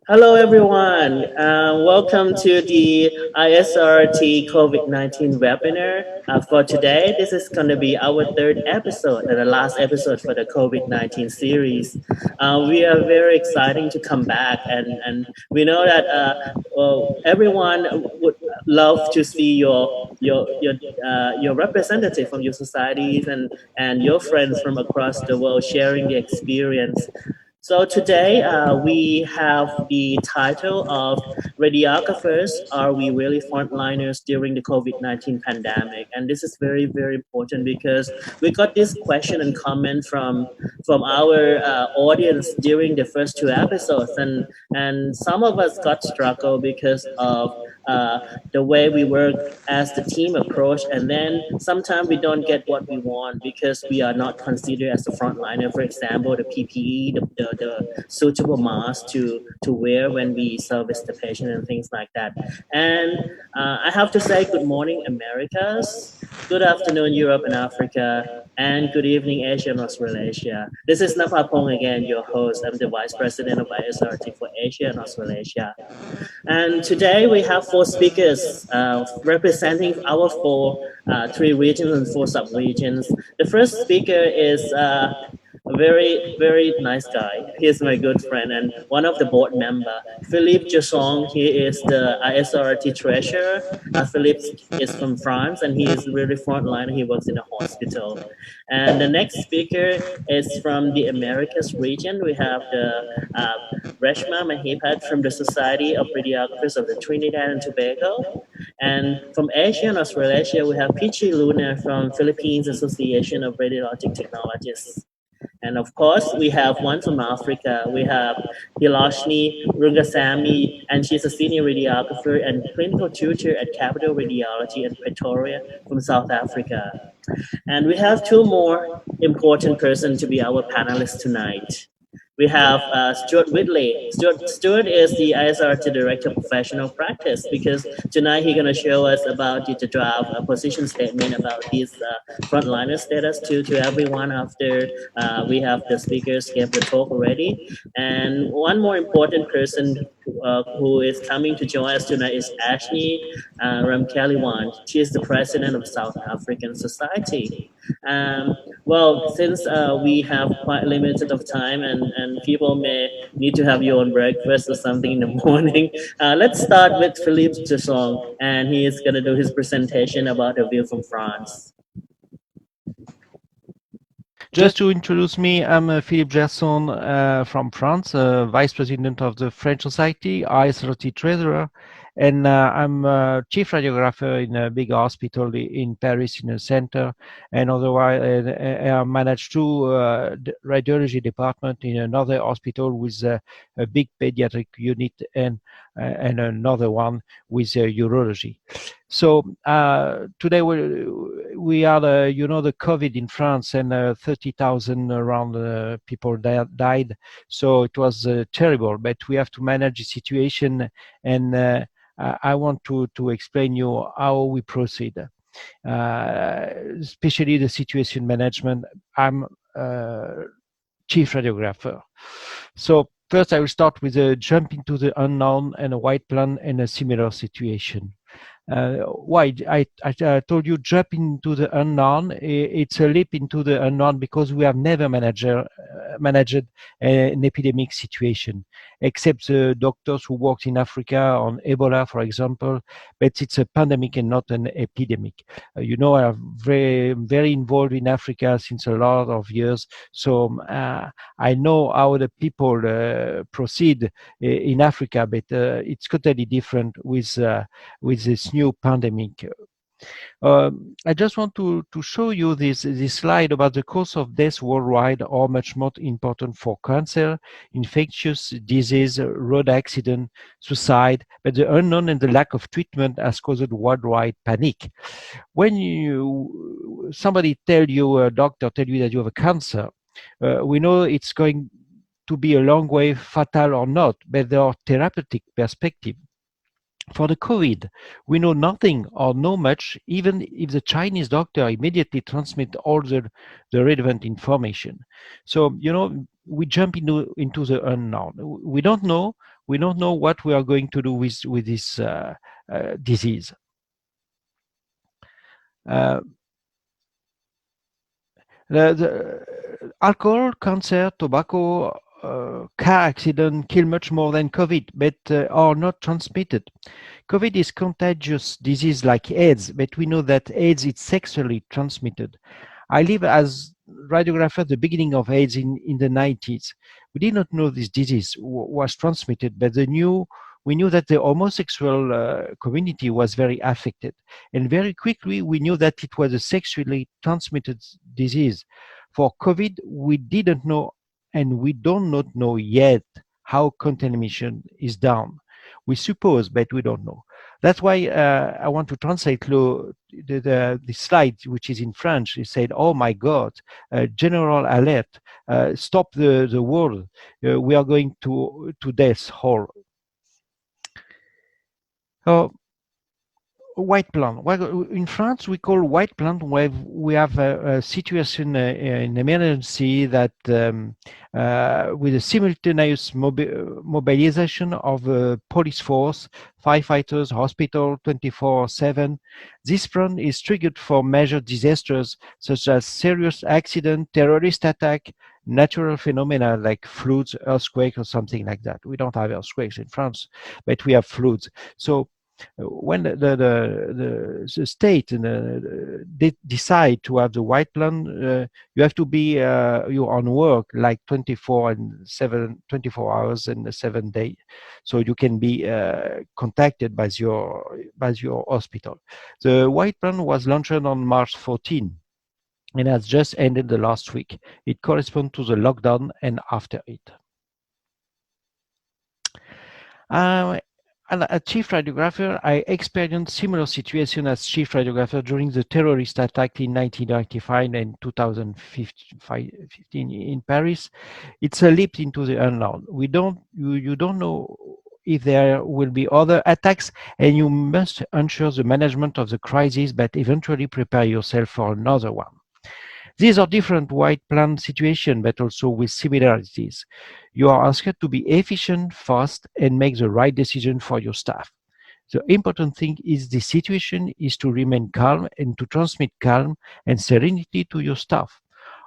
Hello, everyone. Welcome to the ISRT COVID-19 webinar. For today, this is going to be our third episode and the last episode for the COVID-19 series. We are very exciting to come back, and we know that everyone would love to see your representative from your societies and your friends from across the world sharing the experience. So today we have the title of Radiographers, Are We Really Frontliners During the COVID-19 Pandemic? And this is very, very important because we got this question and comment from our audience during the first two episodes. And some of us got struggled because of uh, the way we work as the team approach, and then sometimes we don't get what we want because we are not considered as the frontliner. For example, the PPE, the suitable mask to wear when we service the patient and things like that. And I have to say good morning, Americas. Good afternoon, Europe and Africa. And good evening, Asia and Australasia. This is Napapong again, your host. I'm the Vice President of ISRT for Asia and Australasia. And today we have four speakers representing our three regions and four sub-regions. The first speaker is a very, very nice guy. He's my good friend and one of the board member, Philippe Jassong. He is the ISRT treasurer. Philippe is from France and he is really frontline. He works in a hospital. And the next speaker is from the Americas region. We have the Reshma Mahipat from the Society of Radiographers of the Trinidad and Tobago. And from Asia and Australasia, we have Pichi Luna from Philippines Association of Radiologic Technologists. And of course, we have one from Africa. We have Hilashni Rungasamy, and she's a senior radiographer and clinical tutor at Capital Radiology in Pretoria from South Africa. And we have two more important persons to be our panelists tonight. We have Stuart Whitley. Stuart is the ISRT Director of Professional Practice because tonight he's going to show us about the draft position statement about this frontliner status to everyone after we have the speakers give the talk already. And one more important person who is coming to join us tonight is Ashni Ramkeliwan. She is the president of South African Society. Well, since we have quite limited of time and people may need to have your own breakfast or something in the morning, let's start with Philippe Jassong, and he is going to do his presentation about a view from France. Just to introduce me, I'm Philippe Gerson from France, Vice President of the French Society, ISRT Treasurer, and I'm a chief radiographer in a big hospital in Paris in a center, and otherwise I manage two radiology department in another hospital with a big pediatric unit and another one with urology. So today we are the COVID in France, and 30,000 around people died. So it was terrible, but we have to manage the situation, and I want to explain you how we proceed, especially the situation management. I'm chief radiographer. So first I will start with a jump into the unknown and a white plan and a similar situation. Why I told you jump into the unknown? It's a leap into the unknown because we have never managed an epidemic situation, except the doctors who worked in Africa on Ebola, for example. But it's a pandemic and not an epidemic. I am very involved in Africa since a lot of years, so I know how the people proceed in Africa, but it's totally different with this new pandemic. I just want to show you this slide about the cause of death worldwide are much more important for cancer, infectious disease, road accident, suicide, but the unknown and the lack of treatment has caused worldwide panic. When somebody a doctor tell you that you have a cancer, we know it's going to be a long way, fatal or not, but there are therapeutic perspective. For the COVID, we know nothing or know much, even if the Chinese doctor immediately transmit all the relevant information. So, we jump into the unknown. We don't know what we are going to do with this disease. Uh, the alcohol, cancer, tobacco, car accident kill much more than COVID, but are not transmitted. COVID is contagious disease like AIDS, but we know that AIDS is sexually transmitted. I live as radiographer at the beginning of AIDS in the 90s. We did not know this disease was transmitted, but we knew that the homosexual community was very affected. And very quickly, we knew that it was a sexually transmitted disease. For COVID, we didn't know, and we do not know yet how contamination is done. We suppose, but we don't know. That's why I want to translate the slide, which is in French. It said, "Oh my God, general alert! Stop the world! We are going to death hall." Oh, white plan. Well, in France, we call white plan when we have a situation, an emergency that with a simultaneous mobilization of a police force, firefighters, hospital, 24/7. This plan is triggered for major disasters such as serious accident, terrorist attack, natural phenomena like floods, earthquake, or something like that. We don't have earthquakes in France, but we have floods. So when the state decide to have the white plan, you have to be you on work like 24 hours and 7 days, so you can be contacted by your hospital. The white plan was launched on March 14 and has just ended the last week. It corresponds to the lockdown and after it. As a chief radiographer, I experienced similar situation as chief radiographer during the terrorist attack in 1995 and 2015 in Paris. It's a leap into the unknown. You don't know if there will be other attacks, and you must ensure the management of the crisis, but eventually prepare yourself for another one. These are different white plan situations, but also with similarities. You are asked to be efficient, fast, and make the right decision for your staff. The important thing is the situation is to remain calm and to transmit calm and serenity to your staff.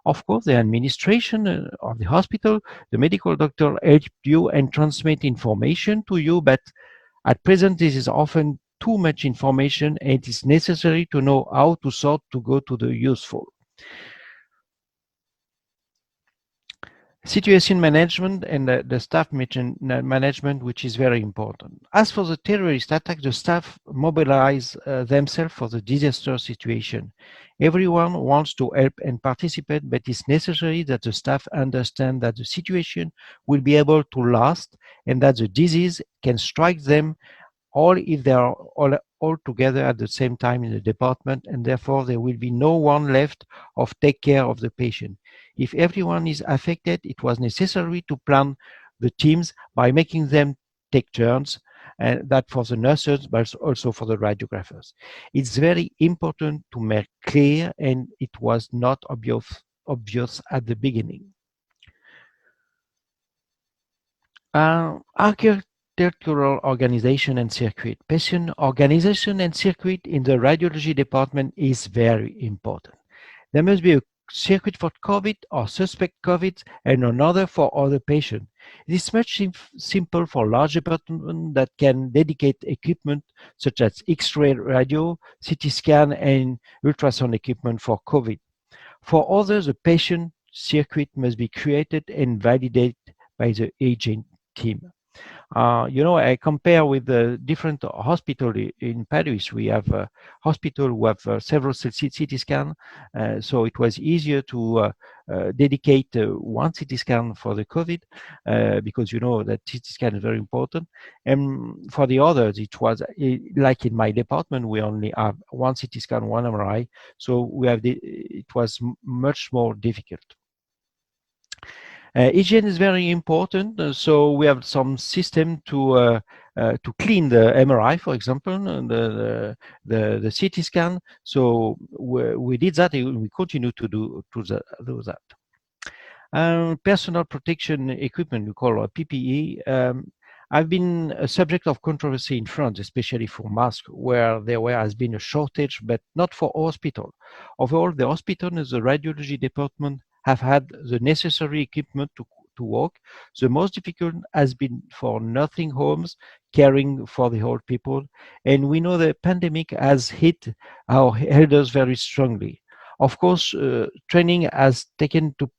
Of course, the administration of the hospital, the medical doctor help you and transmit information to you, but at present this is often too much information and it is necessary to know how to sort to go to the useful. Situation management and the staff management, which is very important. As for the terrorist attack, the staff mobilize themselves for the disaster situation. Everyone wants to help and participate, but it's necessary that the staff understand that the situation will be able to last and that the disease can strike them all if they are all together at the same time in the department, and therefore there will be no one left of take care of the patient. If everyone is affected, it was necessary to plan the teams by making them take turns, and that for the nurses, but also for the radiographers. It's very important to make clear, and it was not obvious at the beginning. Architectural organization and circuit. Patient organization and circuit in the radiology department is very important. There must be a circuit for COVID or suspect COVID and another for other patients. It is much simple for large departments that can dedicate equipment such as X-ray radio, CT scan, and ultrasound equipment for COVID. For others, a patient circuit must be created and validated by the agent team. I compare with the different hospital in Paris. We have a hospital who have several CT scan, so it was easier to dedicate one CT scan for the COVID because you know that CT scan is very important. And for the others, it was like in my department, we only have one CT scan, one MRI, so it was much more difficult. Hygiene is very important, so we have some system to clean the MRI, for example, the CT scan. So we did that, and we continue to do that. Personal protection equipment, we call PPE. I've been a subject of controversy in France, especially for masks, where has been a shortage, but not for hospital. Overall, the hospital and the radiology department have had the necessary equipment to work. The most difficult has been for nursing homes, caring for the old people. And we know the pandemic has hit our elders very strongly. Of course, training has taken to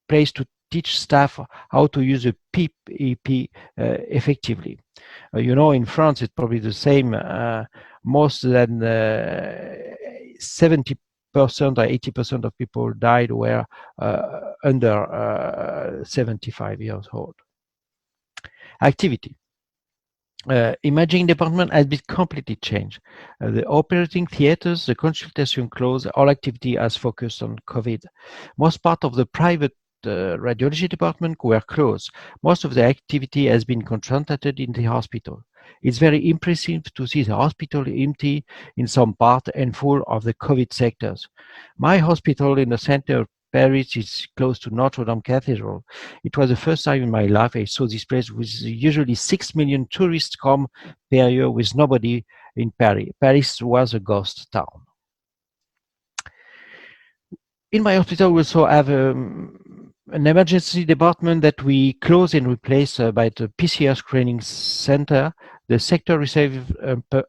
place to teach staff how to use a PEP effectively. In France, it's probably the same. Most than 70% or 80% of people died were under 75 years old. Activity. Imaging department has been completely changed. The operating theaters, the consultation closed, all activity has focused on COVID. Most part of the private radiology department were closed. Most of the activity has been concentrated in the hospital. It's very impressive to see the hospital empty in some part and full of the COVID sectors. My hospital in the center of Paris is close to Notre Dame Cathedral. It was the first time in my life I saw this place with usually 6 million tourists come per year with nobody in Paris. Paris was a ghost town. In my hospital, we also have an emergency department that we close and replace by the PCR screening center. The sector receives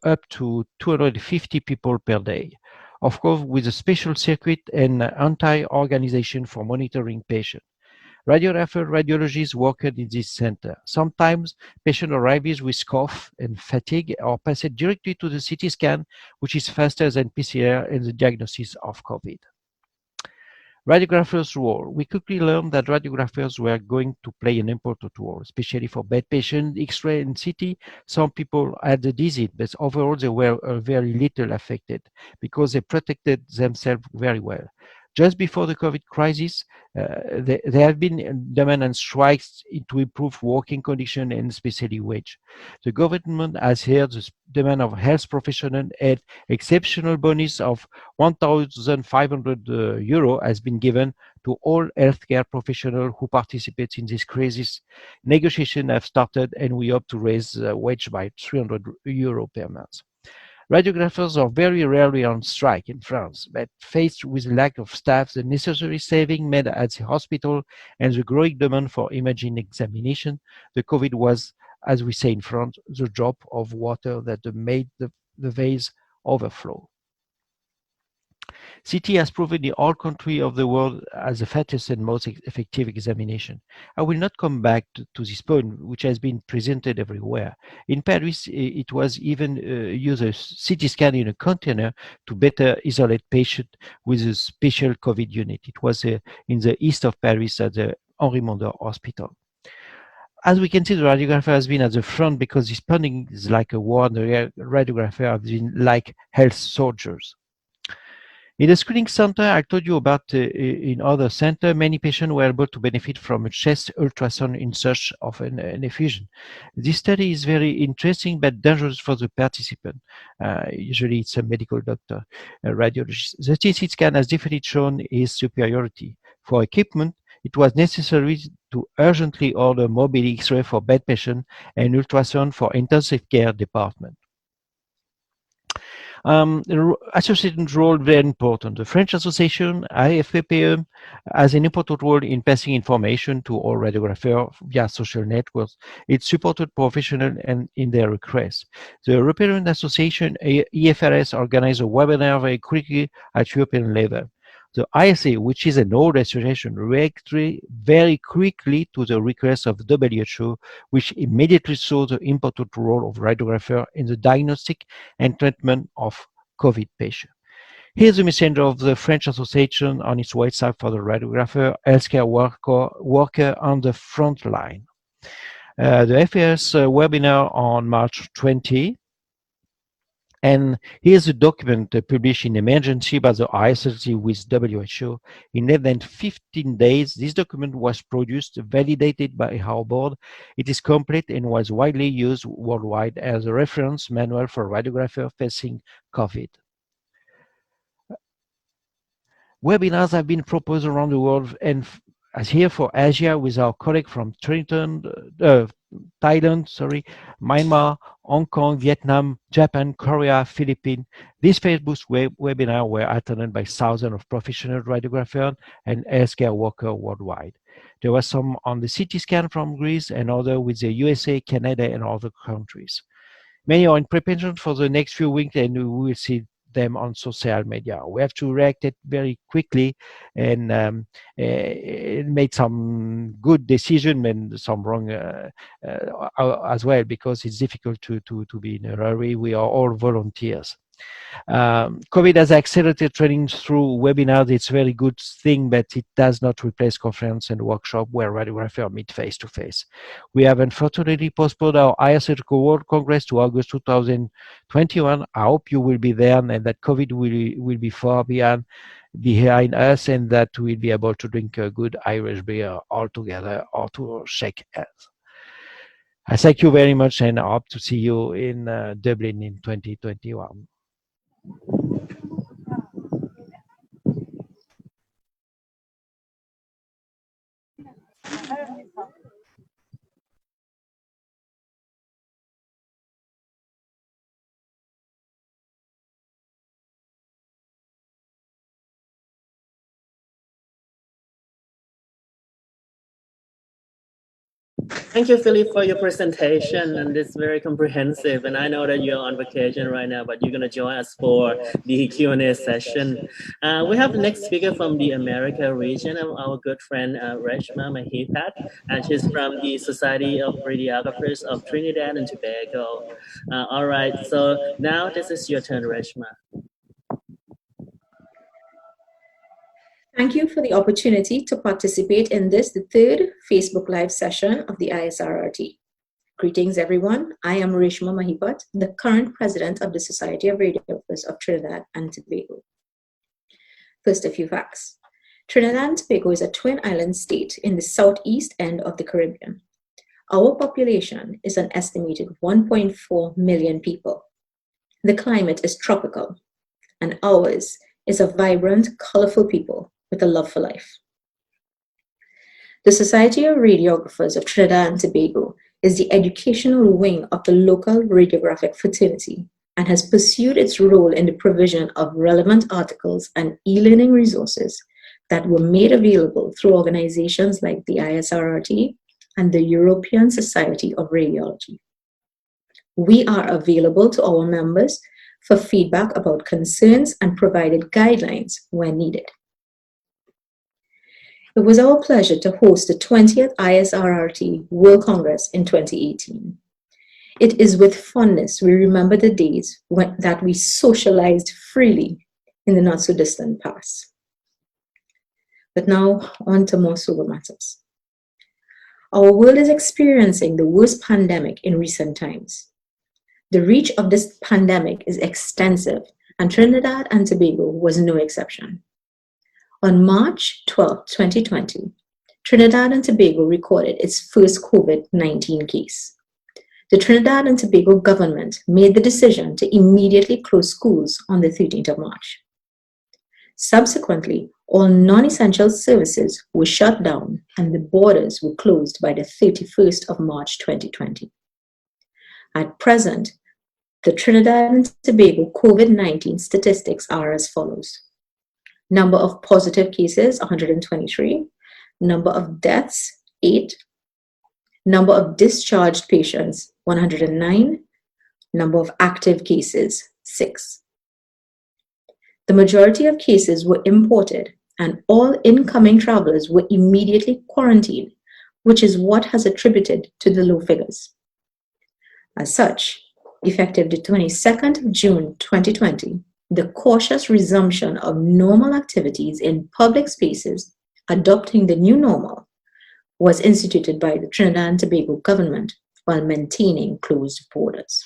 up to 250 people per day. Of course, with a special circuit and anti-organization for monitoring patients. Radiologists work in this center. Sometimes patient arrives with cough and fatigue or passed directly to the CT scan, which is faster than PCR in the diagnosis of COVID. Radiographers' role. We quickly learned that radiographers were going to play an important role, especially for bed patients, X-ray and CT. Some people had the disease, but overall they were very little affected because they protected themselves very well. Just before the COVID crisis, there have been demand and strikes to improve working conditions and especially wage. The government has heard the demand of health professionals and exceptional bonus of 1,500 euro has been given to all healthcare professionals who participate in this crisis. Negotiations have started and we hope to raise the wage by 300 euro per month. Radiographers are very rarely on strike in France, but faced with lack of staff, the necessary saving made at the hospital, and the growing demand for imaging examination, the COVID was, as we say in France, the drop of water that made the vase overflow. CT has proven in all countries of the world as the fastest and most effective examination. I will not come back to this point, which has been presented everywhere. In Paris, it was even used a CT scan in a container to better isolate patients with a special COVID unit. It was in the east of Paris at the Henri Mondor Hospital. As we can see, the radiographer has been at the front because this funding is like a war, and the radiographer have been like health soldiers. In the screening center, I told you about in other center, many patients were able to benefit from a chest ultrasound in search of an effusion. This study is very interesting but dangerous for the participant. Usually it's a medical doctor, a radiologist. The CT scan has definitely shown its superiority. For equipment, it was necessary to urgently order mobile X-ray for bed patients and ultrasound for intensive care department. The association's role very important. The French Association, AFPPE, has an important role in passing information to all radiographers via social networks. It supported professionals and in their requests. The European Association, EFRS, organized a webinar very quickly at European level. The ISA, which is an old association, reacted very quickly to the request of the WHO, which immediately saw the important role of radiographer in the diagnostic and treatment of COVID patients. Here's the messenger of the French Association on its website for the radiographer, healthcare worker on the front line. The FAS webinar on March 20. And here's a document published in emergency by the ISLC with WHO. In less than 15 days, this document was produced, validated by our board. It is complete and was widely used worldwide as a reference manual for radiographers facing COVID. Webinars have been proposed around the world and as here for Asia with our colleague from Thailand, Myanmar, Hong Kong, Vietnam, Japan, Korea, Philippines. These Facebook webinars were attended by thousands of professional radiographers and healthcare workers worldwide. There were some on the CT scan from Greece and others with the USA, Canada, and other countries. Many are in preparation for the next few weeks, and we will see them on social media. We have to react it very quickly and made some good decision and some wrong as well, because it's difficult to be in a hurry. We are all volunteers. COVID has accelerated training through webinars. It's a very good thing, but it does not replace conference and workshop where radiographers meet face to face. We have unfortunately postponed our ISRTCO World Congress to August 2021. I hope you will be there and that COVID will be far behind us, and that we'll be able to drink a good Irish beer all together or to shake hands. I thank you very much, and I hope to see you in Dublin in 2021. Thank you, Philip, for your presentation, and it's very comprehensive. And I know that you're on vacation right now, but you're going to join us for the Q&A session. We have the next speaker from the America region, our good friend Reshma Mahipat, and she's from the Society of Radiographers of Trinidad and Tobago. All right, so now this is your turn, Reshma. Thank you for the opportunity to participate in the third Facebook Live session of the ISRRT. Greetings, everyone. I am Reshma Mahipat, the current president of the Society of Radiographers of Trinidad and Tobago. First, a few facts. Trinidad and Tobago is a twin island state in the southeast end of the Caribbean. Our population is an estimated 1.4 million people. The climate is tropical, and ours is a vibrant, colorful people with a love for life. The Society of Radiographers of Trinidad and Tobago is the educational wing of the local radiographic fraternity and has pursued its role in the provision of relevant articles and e-learning resources that were made available through organizations like the ISRRT and the European Society of Radiology. We are available to our members for feedback about concerns and provided guidelines when needed. It was our pleasure to host the 20th ISRRT World Congress in 2018. It is with fondness we remember the days that we socialized freely in the not-so-distant past. But now, on to more sober matters. Our world is experiencing the worst pandemic in recent times. The reach of this pandemic is extensive, and Trinidad and Tobago was no exception. On March 12, 2020, Trinidad and Tobago recorded its first COVID-19 case. The Trinidad and Tobago government made the decision to immediately close schools on the 13th of March. Subsequently, all non-essential services were shut down and the borders were closed by the 31st of March 2020. At present, the Trinidad and Tobago COVID-19 statistics are as follows. Number of positive cases, 123. Number of deaths, 8. Number of discharged patients, 109. Number of active cases, 6. The majority of cases were imported, and all incoming travelers were immediately quarantined, which is what has attributed to the low figures. As such, effective the 22nd of June 2020, the cautious resumption of normal activities in public spaces, adopting the new normal, was instituted by the Trinidad and Tobago government while maintaining closed borders.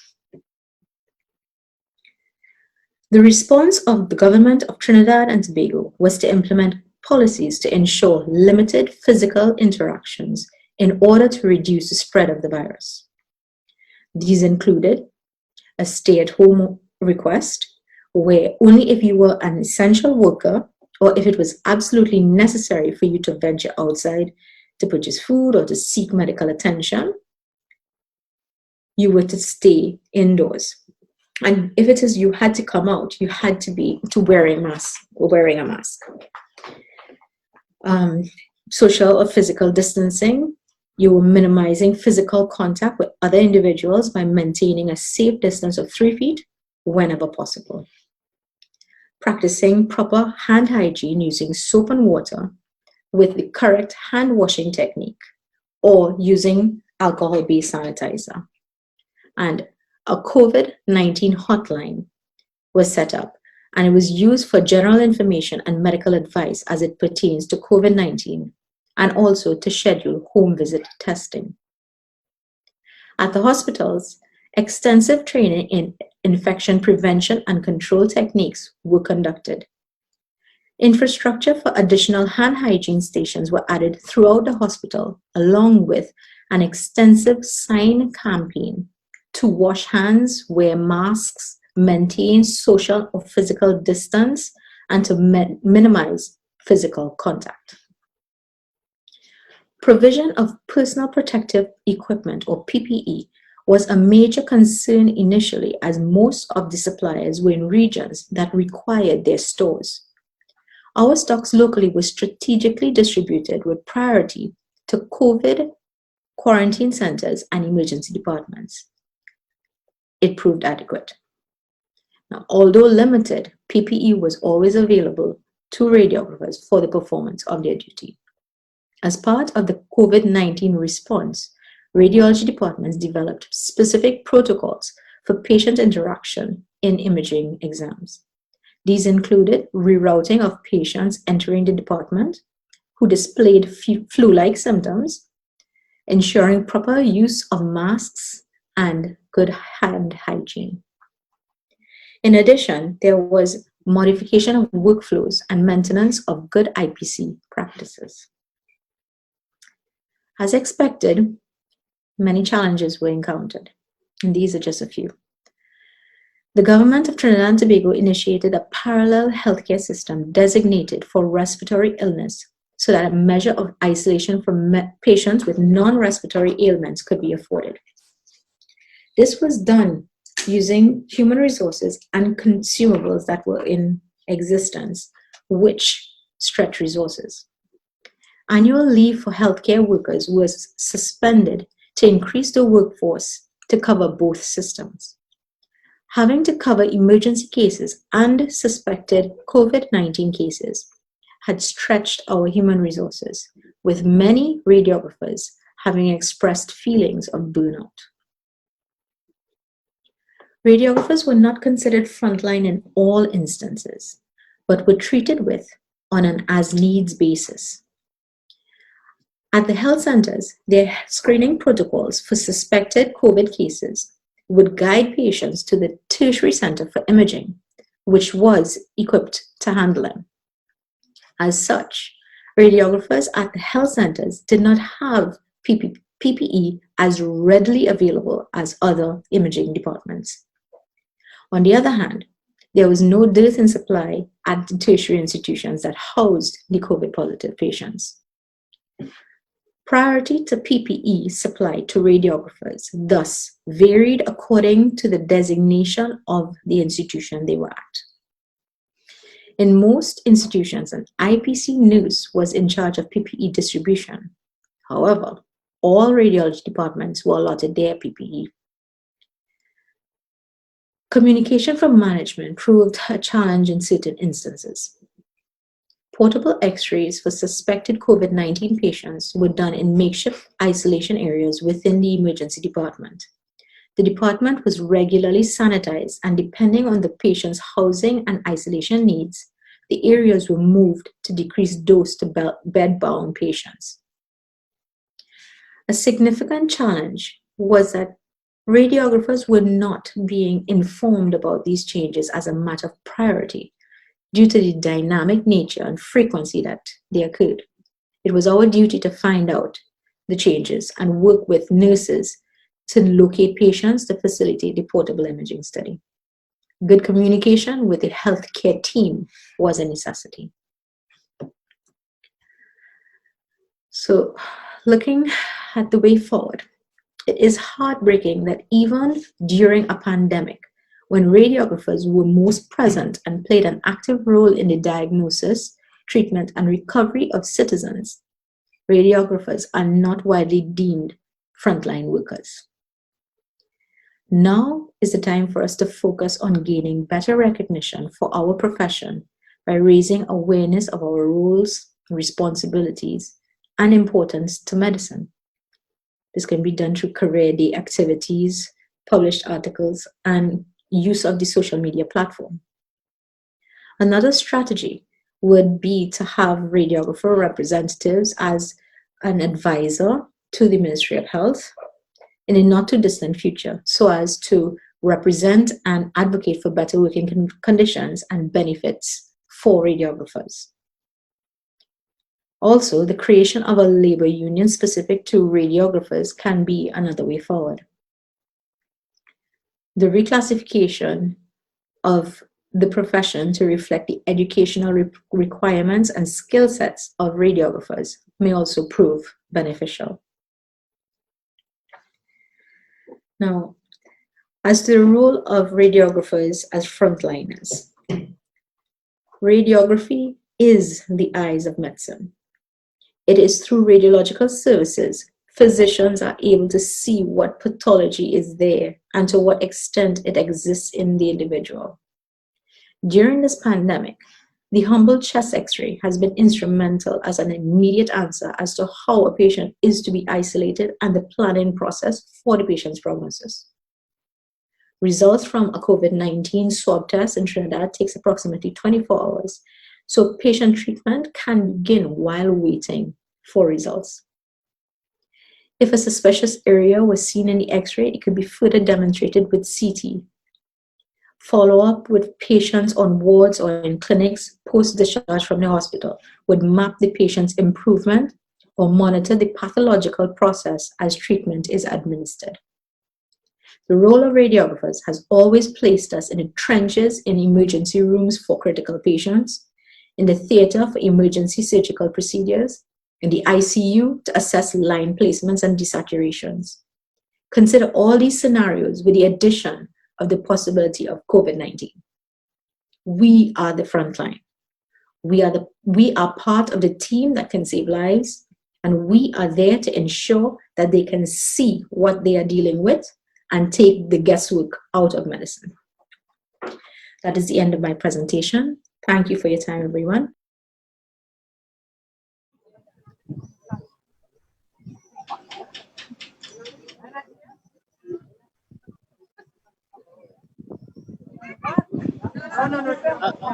The response of the government of Trinidad and Tobago was to implement policies to ensure limited physical interactions in order to reduce the spread of the virus. These included a stay-at-home request, where only if you were an essential worker or if it was absolutely necessary for you to venture outside to purchase food or to seek medical attention, you were to stay indoors. And if it is you had to come out, you had to be wearing a mask. Social or physical distancing, you were minimizing physical contact with other individuals by maintaining a safe distance of 3 feet whenever possible. Practicing proper hand hygiene using soap and water with the correct hand washing technique, or using alcohol-based sanitizer. And a COVID-19 hotline was set up, and it was used for general information and medical advice as it pertains to COVID-19, and also to schedule home visit testing. At the hospitals, extensive training in infection prevention and control techniques were conducted. Infrastructure for additional hand hygiene stations were added throughout the hospital, along with an extensive sign campaign to wash hands, wear masks, maintain social or physical distance, and to minimize physical contact. Provision of personal protective equipment, or PPE, was a major concern initially, as most of the suppliers were in regions that required their stores. Our stocks locally were strategically distributed with priority to COVID quarantine centers and emergency departments. It proved adequate. Now, although limited, PPE was always available to radiographers for the performance of their duty. As part of the COVID-19 response, radiology departments developed specific protocols for patient interaction in imaging exams. These included rerouting of patients entering the department who displayed flu-like symptoms, ensuring proper use of masks, and good hand hygiene. In addition, there was modification of workflows and maintenance of good IPC practices. As expected, many challenges were encountered, and these are just a few. The government of Trinidad and Tobago initiated a parallel healthcare system designated for respiratory illness so that a measure of isolation from patients with non-respiratory ailments could be afforded. This was done using human resources and consumables that were in existence, which stretch resources. Annual leave for healthcare workers was suspended to increase the workforce to cover both systems. Having to cover emergency cases and suspected COVID-19 cases had stretched our human resources, with many radiographers having expressed feelings of burnout. Radiographers were not considered frontline in all instances, but were treated with on an as-needs basis. At the health centers, their screening protocols for suspected COVID cases would guide patients to the tertiary center for imaging, which was equipped to handle them. As such, radiographers at the health centers did not have PPE as readily available as other imaging departments. On the other hand, there was no dearth in supply at the tertiary institutions that housed the COVID-positive patients. Priority to PPE supply to radiographers thus varied according to the designation of the institution they were at. In most institutions, an IPC nurse was in charge of PPE distribution. However, all radiology departments were allotted their PPE. Communication from management proved a challenge in certain instances. Portable X-rays for suspected COVID-19 patients were done in makeshift isolation areas within the emergency department. The department was regularly sanitized, and depending on the patient's housing and isolation needs, the areas were moved to decrease dose to bed-bound patients. A significant challenge was that radiographers were not being informed about these changes as a matter of priority due to the dynamic nature and frequency that they occurred. It was our duty to find out the changes and work with nurses to locate patients to facilitate the portable imaging study. Good communication with the healthcare team was a necessity. So, looking at the way forward, it is heartbreaking that even during a pandemic, when radiographers were most present and played an active role in the diagnosis, treatment, and recovery of citizens, radiographers are not widely deemed frontline workers. Now is the time for us to focus on gaining better recognition for our profession by raising awareness of our roles, responsibilities, and importance to medicine. This can be done through career day activities, published articles, and use of the social media platform. Another strategy would be to have radiographer representatives as an advisor to the Ministry of Health in a not too distant future, so as to represent and advocate for better working conditions and benefits for radiographers. Also, the creation of a labor union specific to radiographers can be another way forward. The reclassification of the profession to reflect the educational requirements and skill sets of radiographers may also prove beneficial. Now, as to the role of radiographers as frontliners, radiography is the eyes of medicine. It is through radiological services physicians are able to see what pathology is there and to what extent it exists in the individual. During this pandemic, the humble chest X-ray has been instrumental as an immediate answer as to how a patient is to be isolated and the planning process for the patient's prognosis. Results from a COVID-19 swab test in Trinidad takes approximately 24 hours, so patient treatment can begin while waiting for results. If a suspicious area was seen in the X-ray, it could be further demonstrated with CT. Follow-up with patients on wards or in clinics post-discharge from the hospital would map the patient's improvement or monitor the pathological process as treatment is administered. The role of radiographers has always placed us in the trenches in emergency rooms for critical patients, in the theater for emergency surgical procedures, in the ICU to assess line placements and desaturations. Consider all these scenarios with the addition of the possibility of COVID-19. We are the front line. We are part of the team that can save lives, and we are there to ensure that they can see what they are dealing with and take the guesswork out of medicine. That is the end of my presentation. Thank you for your time, everyone.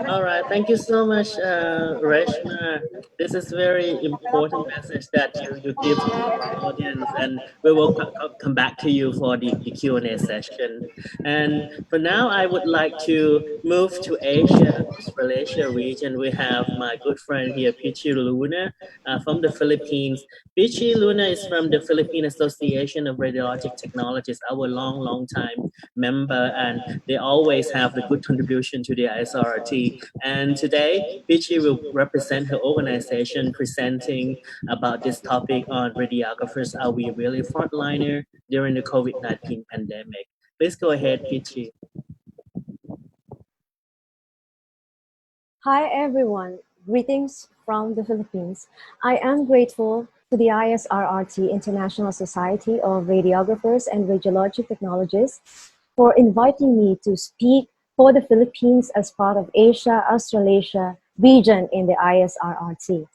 All right, thank you so much, Reshma. This is very important message that you give to our audience, and we will come back to you for the Q&A session. And for now, I would like to move to Asia, Australasia region. We have my good friend here, Pichi Luna, from the Philippines. Pichi Luna is from the Philippine Association of Radiologic Technologists, our long time member, and they always have the good contribution to the ISRT. And today, Pichi will represent her organization presenting about this topic on radiographers. Are we really frontliner during the COVID-19 pandemic? Please go ahead, Pichi. Hi everyone, greetings from the Philippines. I am grateful to the ISRRT International Society of Radiographers and Radiologic Technologists for inviting me to speak for the Philippines as part of Asia Australasia region in the ISRRT.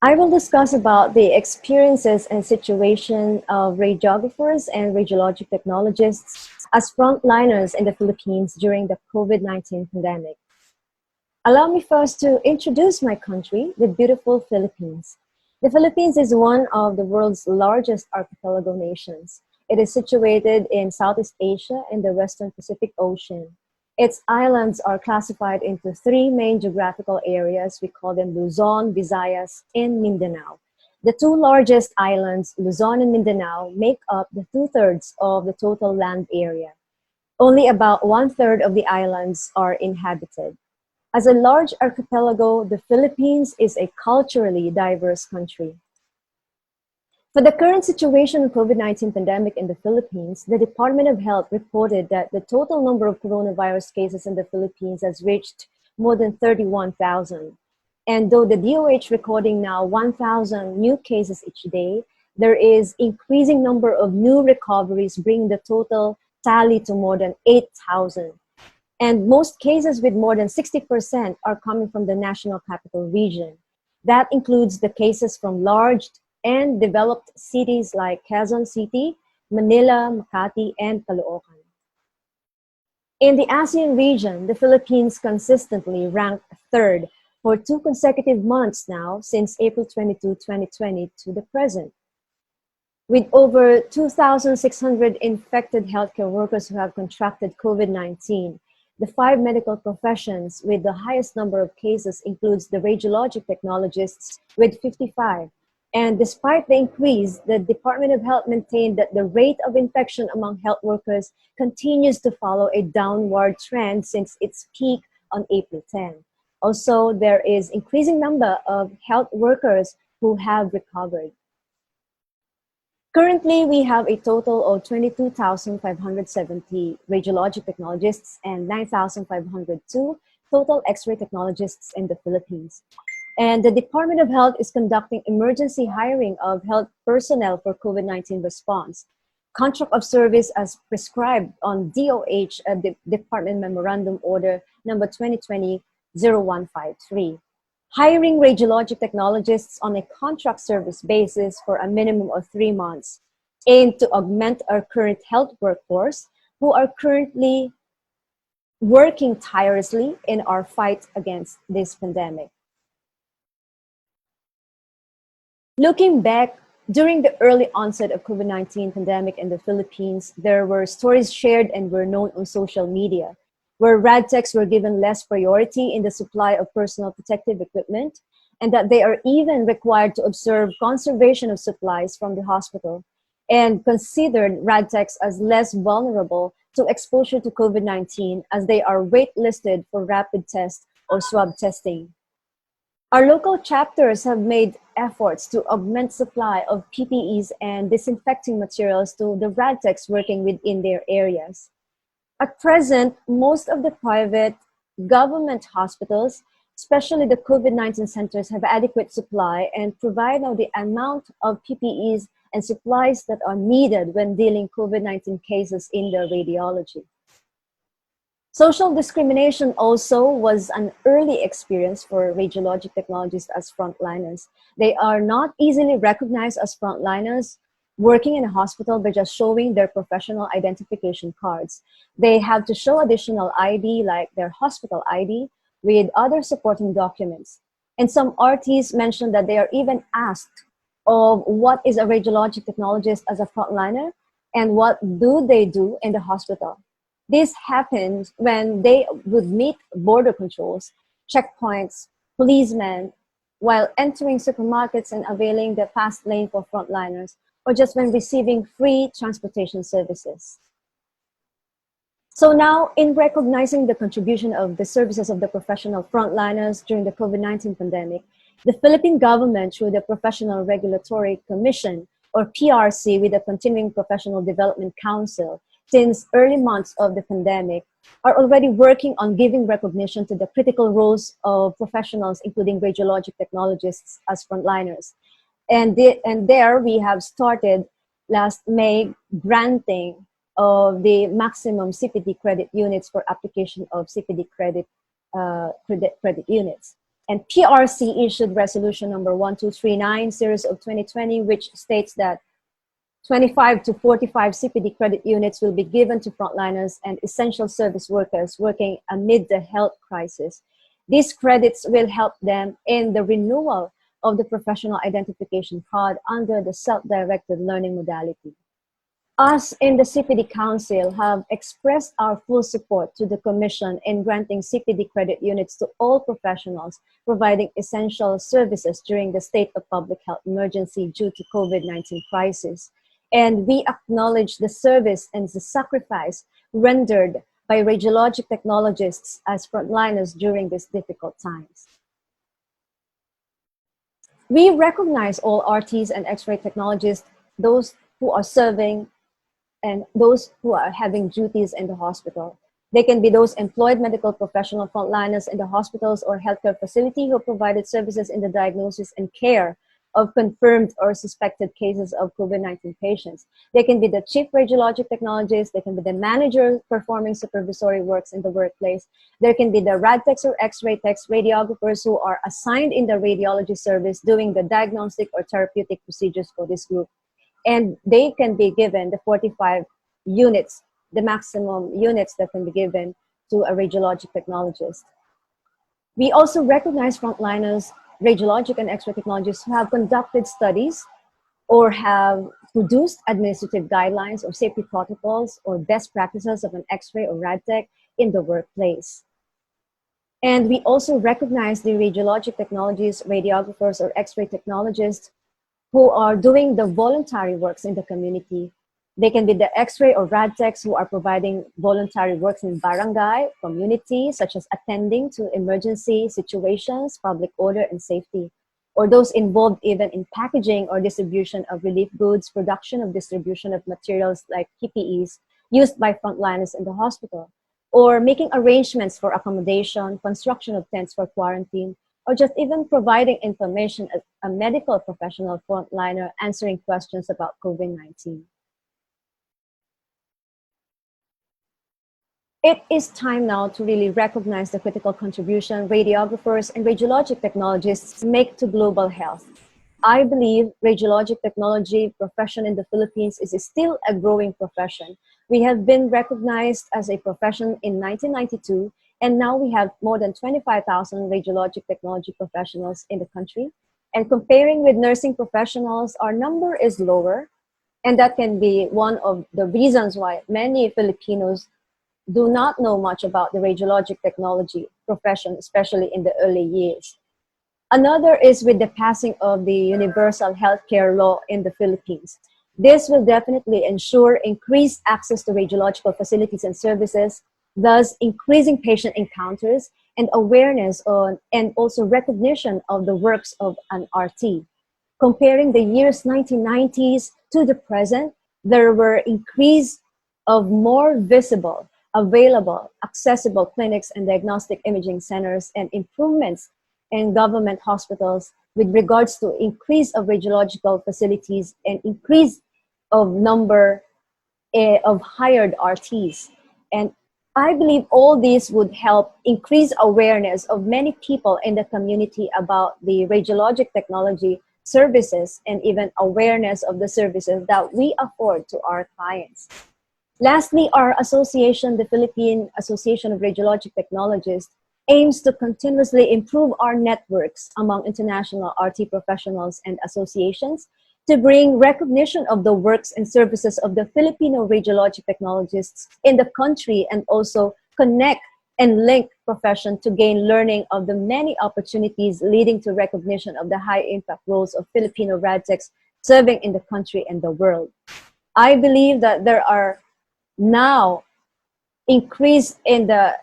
I will discuss about the experiences and situation of radiographers and radiologic technologists as frontliners in the Philippines during the COVID-19 pandemic. Allow me first to introduce my country, the beautiful Philippines. The Philippines is one of the world's largest archipelago nations. It is situated in Southeast Asia in the Western Pacific Ocean. Its islands are classified into three main geographical areas. We call them Luzon, Visayas, and Mindanao. The two largest islands, Luzon and Mindanao, make up the 2/3 of the total land area. Only about 1/3 of the islands are inhabited. As a large archipelago, the Philippines is a culturally diverse country. For the current situation of COVID-19 pandemic in the Philippines, the Department of Health reported that the total number of coronavirus cases in the Philippines has reached more than 31,000. And though the DOH recording now 1,000 new cases each day, there is increasing number of new recoveries, bringing the total tally to more than 8,000. And most cases with more than 60% are coming from the National Capital Region. That includes the cases from large and developed cities like Quezon City, Manila, Makati, and Caloocan. In the ASEAN region, the Philippines consistently ranked third for 2 consecutive months now since April 22, 2020 to the present. With over 2,600 infected healthcare workers who have contracted COVID-19, the 5 medical professions with the highest number of cases includes the radiologic technologists with 55. And despite the increase, the Department of Health maintained that the rate of infection among health workers continues to follow a downward trend since its peak on April 10. Also, there is increasing number of health workers who have recovered. Currently, we have a total of 22,570 radiologic technologists and 9,502 total X-ray technologists in the Philippines. And the Department of Health is conducting emergency hiring of health personnel for COVID-19 response. Contract of service as prescribed on DOH, the Department Memorandum Order number 2020-0153. Hiring radiologic technologists on a contract service basis for a minimum of 3 months, aimed to augment our current health workforce who are currently working tirelessly in our fight against this pandemic. Looking back, during the early onset of COVID-19 pandemic in the Philippines, there were stories shared and were known on social media, where RadTechs were given less priority in the supply of personal protective equipment, and that they are even required to observe conservation of supplies from the hospital, and considered RadTechs as less vulnerable to exposure to COVID-19 as they are waitlisted for rapid test or swab testing. Our local chapters have made efforts to augment supply of PPEs and disinfecting materials to the RadTechs working within their areas. At present, most of the private government hospitals, especially the COVID-19 centers, have adequate supply and provide now the amount of PPEs and supplies that are needed when dealing COVID-19 cases in the radiology. Social discrimination also was an early experience for radiologic technologists as frontliners. They are not easily recognized as frontliners working in a hospital by just showing their professional identification cards. They have to show additional ID like their hospital ID with other supporting documents. And some RTs mentioned that they are even asked of what is a radiologic technologist as a frontliner and what do they do in the hospital. This happened when they would meet border controls, checkpoints, policemen, while entering supermarkets and availing the fast lane for frontliners, or just when receiving free transportation services. So now, in recognizing the contribution of the services of the professional frontliners during the COVID-19 pandemic, the Philippine government, through the Professional Regulatory Commission, or PRC, with the Continuing Professional Development Council, since early months of the pandemic, are already working on giving recognition to the critical roles of professionals, including radiologic technologists as frontliners. And there we have started last May granting of the maximum CPD credit units for application of CPD credit units. And PRC issued resolution number 1239 series of 2020, which states that 25 to 45 CPD credit units will be given to frontliners and essential service workers working amid the health crisis. These credits will help them in the renewal of the professional identification card under the self-directed learning modality. Us in the CPD Council have expressed our full support to the Commission in granting CPD credit units to all professionals providing essential services during the state of public health emergency due to COVID-19 crisis. And we acknowledge the service and the sacrifice rendered by radiologic technologists as frontliners during these difficult times. We recognize all RTs and X-ray technologists, those who are serving and those who are having duties in the hospital. They can be those employed medical professional frontliners in the hospitals or healthcare facility who provided services in the diagnosis and care of confirmed or suspected cases of COVID-19 patients. They can be the chief radiologic technologist. They can be the manager performing supervisory works in the workplace. There can be the rad techs or X-ray techs, radiographers who are assigned in the radiology service doing the diagnostic or therapeutic procedures for this group. And they can be given the 45 units, the maximum units that can be given to a radiologic technologist. We also recognize frontliners, radiologic and X-ray technologists who have conducted studies or have produced administrative guidelines or safety protocols or best practices of an X-ray or rad tech in the workplace. And we also recognize the radiologic technologists, radiographers, or X-ray technologists who are doing the voluntary works in the community. They can be the X-ray or rad techs who are providing voluntary works in barangay, community, such as attending to emergency situations, public order, and safety, or those involved even in packaging or distribution of relief goods, production of distribution of materials like PPEs used by frontliners in the hospital, or making arrangements for accommodation, construction of tents for quarantine, or just even providing information as a medical professional frontliner answering questions about COVID-19. It is time now to really recognize the critical contribution radiographers and radiologic technologists make to global health. I believe radiologic technology profession in the Philippines is still a growing profession. We have been recognized as a profession in 1992, and now we have more than 25,000 radiologic technology professionals in the country. And comparing with nursing professionals, our number is lower, and that can be one of the reasons why many Filipinos do not know much about the radiologic technology profession, especially in the early years. Another is with the passing of the Universal Healthcare Law in the Philippines. This will definitely ensure increased access to radiological facilities and services, thus increasing patient encounters and awareness on, and also recognition of the works of an RT. Comparing the years 1990s to the present, there were increase of more visible, available, accessible clinics and diagnostic imaging centers and improvements in government hospitals with regards to increase of radiological facilities and increase of number of hired RTs. And I believe all these would help increase awareness of many people in the community about the radiologic technology services and even awareness of the services that we afford to our clients. Lastly, our association, the Philippine Association of Radiologic Technologists, aims to continuously improve our networks among international RT professionals and associations to bring recognition of the works and services of the Filipino radiologic technologists in the country and also connect and link profession to gain learning of the many opportunities leading to recognition of the high impact roles of Filipino radtechs serving in the country and the world. I believe that there are now increase in the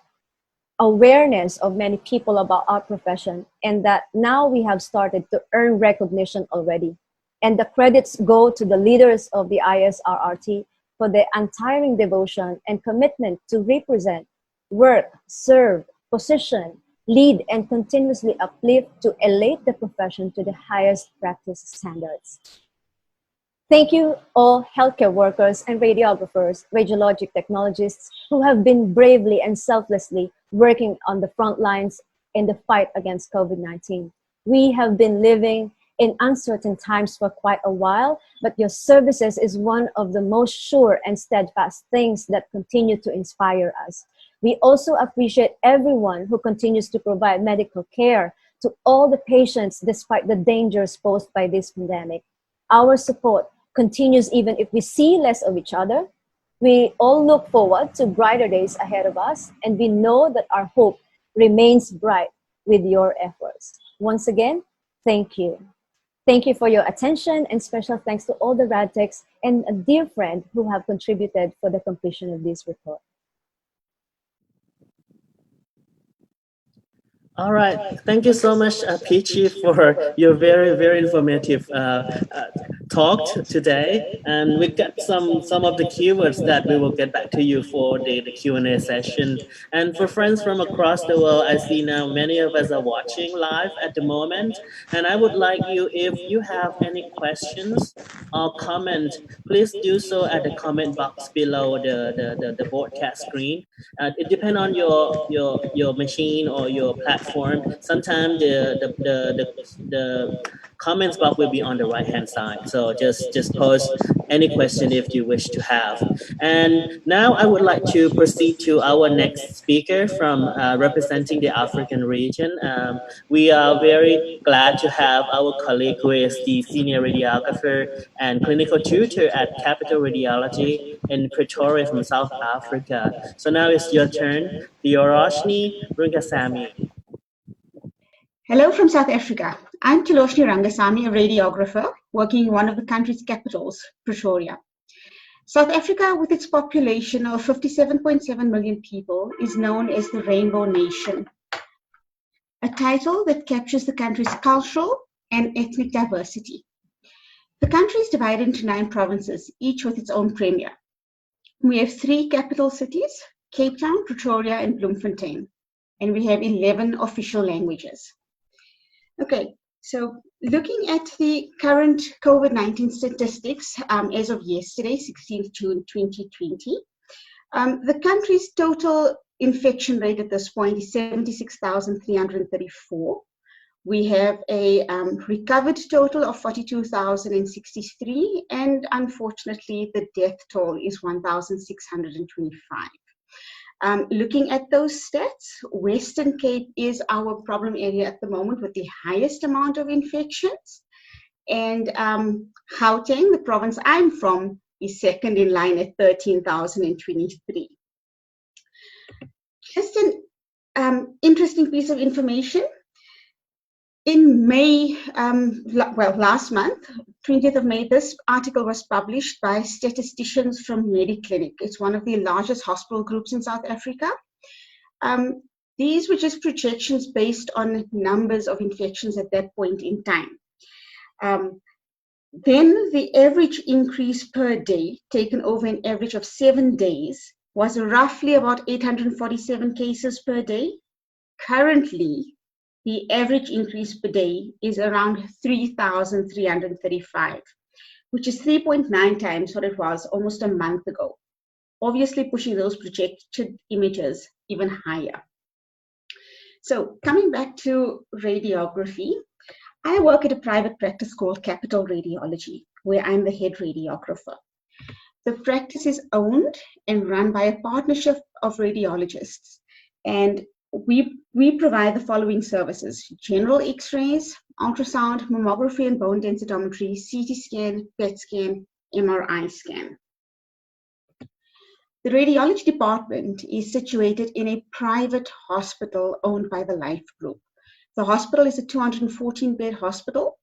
awareness of many people about our profession, and that now we have started to earn recognition already. And the credits go to the leaders of the ISRRT for their untiring devotion and commitment to represent, work, serve, position, lead, and continuously uplift to elevate the profession to the highest practice standards. Thank you all healthcare workers and radiographers, radiologic technologists who have been bravely and selflessly working on the front lines in the fight against COVID-19. We have been living in uncertain times for quite a while, but your services is one of the most sure and steadfast things that continue to inspire us. We also appreciate everyone who continues to provide medical care to all the patients despite the dangers posed by this pandemic. Our support continues even if we see less of each other. We all look forward to brighter days ahead of us, and we know that our hope remains bright with your efforts. Once again, thank you. Thank you for your attention, and special thanks to all the radtechs and a dear friend who have contributed for the completion of this report. All right. Thank you so much, Peachy, for your very, very informative talk today. And we got some of the keywords that we will get back to you for the Q&A session. And for friends from across the world, I see now many of us are watching live at the moment. And I would like you, if you have any questions or comment, please do so at the comment box below the broadcast screen. It depends on your machine or your platform. Sometimes the comments box will be on the right hand side. So just post any question if you wish to have. And now I would like to proceed to our next speaker from representing the African region. We are very glad to have our colleague who is the senior radiographer and clinical tutor at Capital Radiology in Pretoria from South Africa. So now it's your turn, Theoroshni Rungasamy. Hello from South Africa. I'm Theoroshni Rungasamy, a radiographer working in one of the country's capitals, Pretoria. South Africa, with its population of 57.7 million people, is known as the Rainbow Nation, a title that captures the country's cultural and ethnic diversity. The country is divided into 9 provinces, each with its own premier. We have 3 capital cities, Cape Town, Pretoria, and Bloemfontein, and we have 11 official languages. Okay, so looking at the current COVID-19 statistics as of yesterday, 16th June 2020, the country's total infection rate at this point is 76,334. We have a recovered total of 42,063, and unfortunately, the death toll is 1,625. Looking at those stats, Western Cape is our problem area at the moment with the highest amount of infections. And Gauteng, the province I'm from, is second in line at 13,023. Just an interesting piece of information. In May, last month, 20th of May, this article was published by statisticians from Mediclinic. It's one of the largest hospital groups in South Africa. These were just projections based on numbers of infections at that point in time. Then the average increase per day, taken over an average of 7 days, was roughly about 847 cases per day. Currently, the average increase per day is around 3,335, which is 3.9 times what it was almost a month ago, obviously pushing those projected images even higher. So coming back to radiography, I work at a private practice called Capital Radiology, where I'm the head radiographer. The practice is owned and run by a partnership of radiologists, and we provide the following services: general x-rays, ultrasound, mammography and bone densitometry, CT scan, PET scan, MRI scan. The radiology department is situated in a private hospital owned by the Life Group. The hospital is a 214-bed hospital,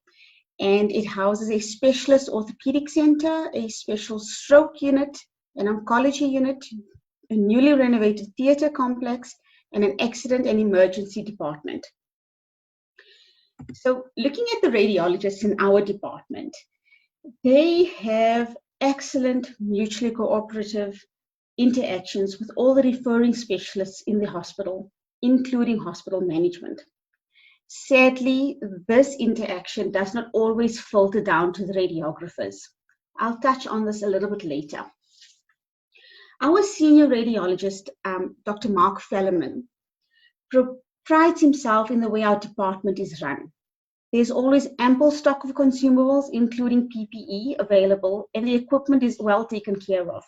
and it houses a specialist orthopedic center, a special stroke unit, an oncology unit, a newly renovated theater complex, and an accident and emergency department. So looking at the radiologists in our department, they have excellent mutually cooperative interactions with all the referring specialists in the hospital, including hospital management. Sadly, this interaction does not always filter down to the radiographers. I'll touch on this a little bit later. Our senior radiologist, Dr. Mark Fellerman, prides himself in the way our department is run. There's always ample stock of consumables, including PPE, available, and the equipment is well taken care of.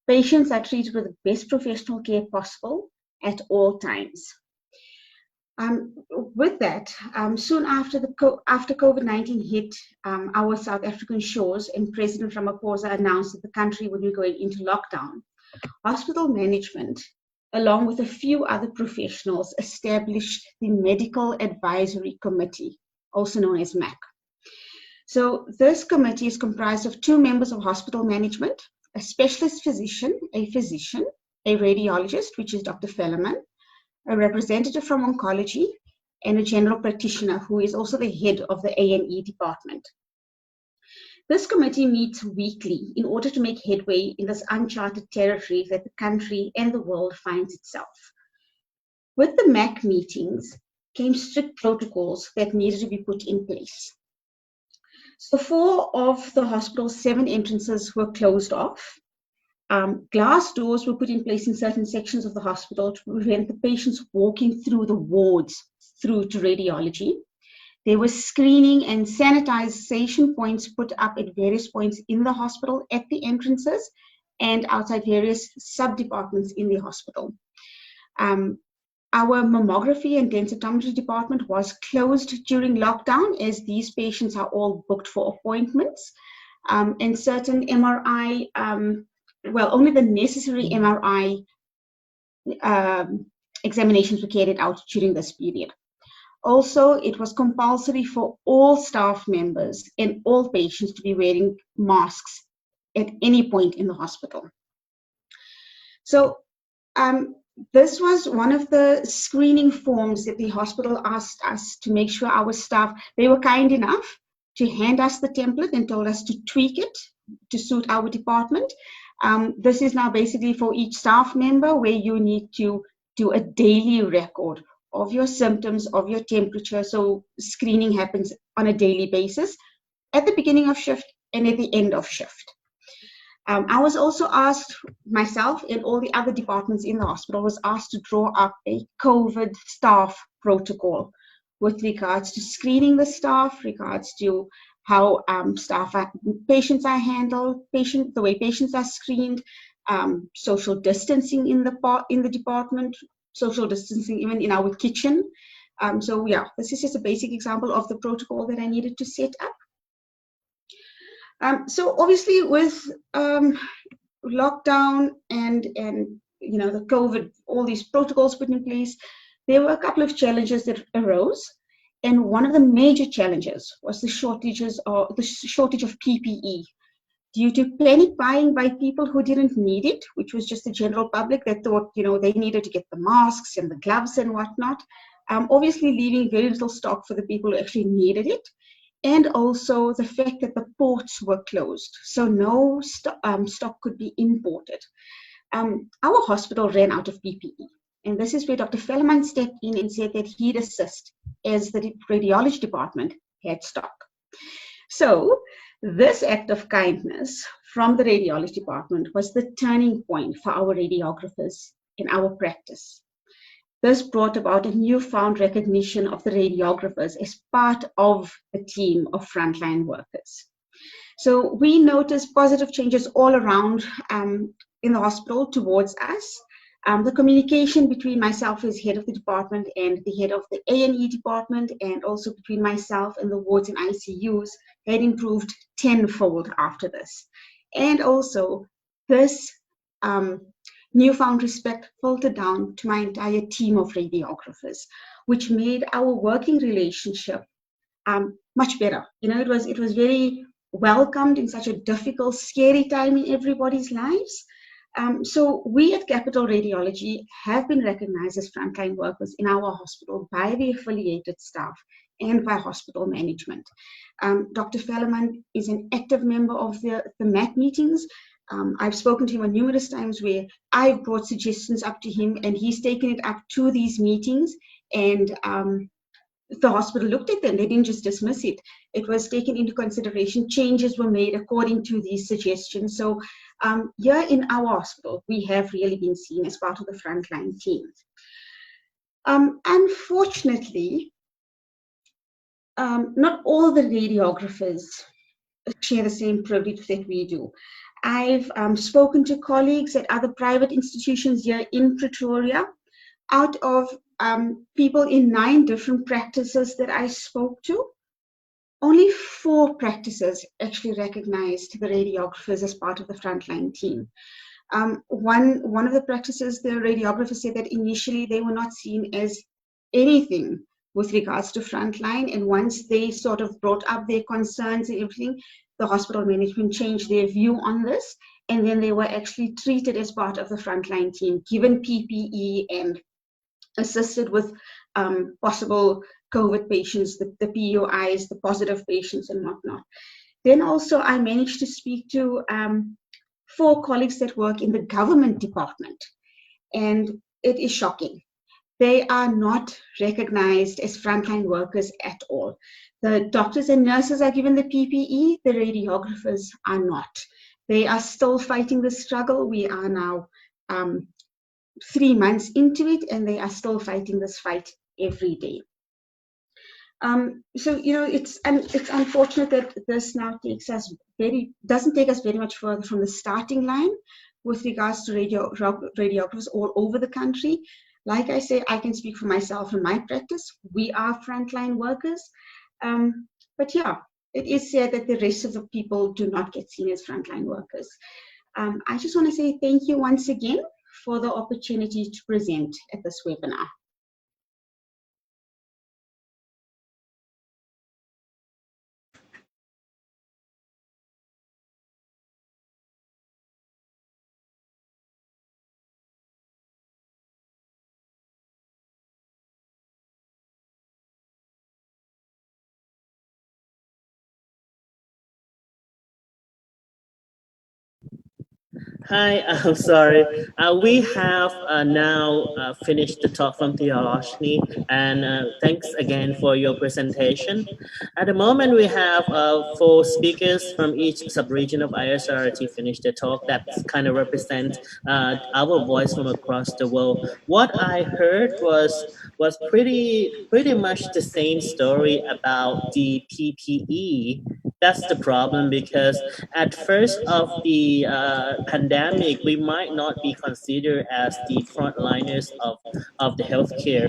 Patients are treated with the best professional care possible at all times. With that, soon after COVID-19 hit our South African shores and President Ramaphosa announced that the country would be going into lockdown, hospital management, along with a few other professionals, established the Medical Advisory Committee, also known as MAC. So this committee is comprised of 2 members of hospital management, a specialist physician, a radiologist, which is Dr. Fellerman, a representative from oncology, and a general practitioner who is also the head of the A&E department. This committee meets weekly in order to make headway in this uncharted territory that the country and the world finds itself. With the MAC meetings came strict protocols that needed to be put in place. So 4 of the hospital's 7 entrances were closed off. Glass doors were put in place in certain sections of the hospital to prevent the patients walking through the wards through to radiology. There were screening and sanitization points put up at various points in the hospital at the entrances and outside various sub-departments in the hospital. Our mammography and densitometry department was closed during lockdown as these patients are all booked for appointments, and certain MRI, only the necessary MRI examinations were carried out during this period. Also, it was compulsory for all staff members and all patients to be wearing masks at any point in the hospital. So this was one of the screening forms that the hospital asked us to make sure our staff, they were kind enough to hand us the template and told us to tweak it to suit our department. This is now basically for each staff member where you need to do a daily record of your symptoms, of your temperature. So screening happens on a daily basis at the beginning of shift and at the end of shift. I was also asked, myself and all the other departments in the hospital was asked to draw up a COVID staff protocol with regards to screening the staff, regards to how patients are handled, the way patients are screened, social distancing in the department, social distancing even in our kitchen. So yeah, this is just a basic example of the protocol that I needed to set up. So obviously with lockdown and the COVID, all these protocols put in place, there were a couple of challenges that arose. And one of the major challenges was the shortage of PPE due to panic buying by people who didn't need it, which was just the general public that thought, they needed to get the masks and the gloves and whatnot. Obviously leaving very little stock for the people who actually needed it. And also the fact that the ports were closed, so no stock could be imported. Our hospital ran out of PPE. And this is where Dr. Velleman stepped in and said that he'd assist as the radiology department had stock. So this act of kindness from the radiology department was the turning point for our radiographers in our practice. This brought about a newfound recognition of the radiographers as part of the team of frontline workers. So we noticed positive changes all around in the hospital towards us. The communication between myself as head of the department and the head of the A&E department, and also between myself and the wards and ICUs, had improved tenfold after this. And also this newfound respect filtered down to my entire team of radiographers, which made our working relationship much better. It was very welcomed in such a difficult, scary time in everybody's lives. So we at Capital Radiology have been recognized as frontline workers in our hospital by the affiliated staff and by hospital management. Dr. Velleman is an active member of the MAC meetings. I've spoken to him numerous times where I've brought suggestions up to him and he's taken it up to these meetings, and the hospital looked at them. They didn't just dismiss it. It was taken into consideration. Changes were made according to these suggestions. So here in our hospital, we have really been seen as part of the frontline team. Unfortunately, not all the radiographers share the same privilege that we do. I've spoken to colleagues at other private institutions here in Pretoria. Out of people in 9 different practices that I spoke to, only 4 practices actually recognized the radiographers as part of the frontline team. One of the practices, the radiographers said that initially they were not seen as anything with regards to frontline, and once they sort of brought up their concerns and everything, the hospital management changed their view on this, and then they were actually treated as part of the frontline team, given PPE and assisted with possible COVID patients, the POIs, the positive patients and whatnot. Then also I managed to speak to 4 colleagues that work in the government department, and it is shocking. They are not recognized as frontline workers at all. The doctors and nurses are given the PPE, the radiographers are not. They are still fighting the struggle. We are now 3 months into it, and they are still fighting this fight every day. So it's unfortunate that this now doesn't take us very much further from the starting line with regards to radiographers all over the country. Like I say, I can speak for myself and my practice. We are frontline workers, but yeah, it is sad that the rest of the people do not get seen as frontline workers. I just want to say thank you once again for the opportunity to present at this webinar. Hi, I'm sorry. We have now finished the talk from Theoloshni, and thanks again for your presentation. At the moment, we have 4 speakers from each subregion of ISRT finish the talk. That kind of represents our voice from across the world. What I heard was pretty much the same story about the PPE. That's the problem, because at first of the pandemic, we might not be considered as the frontliners of the healthcare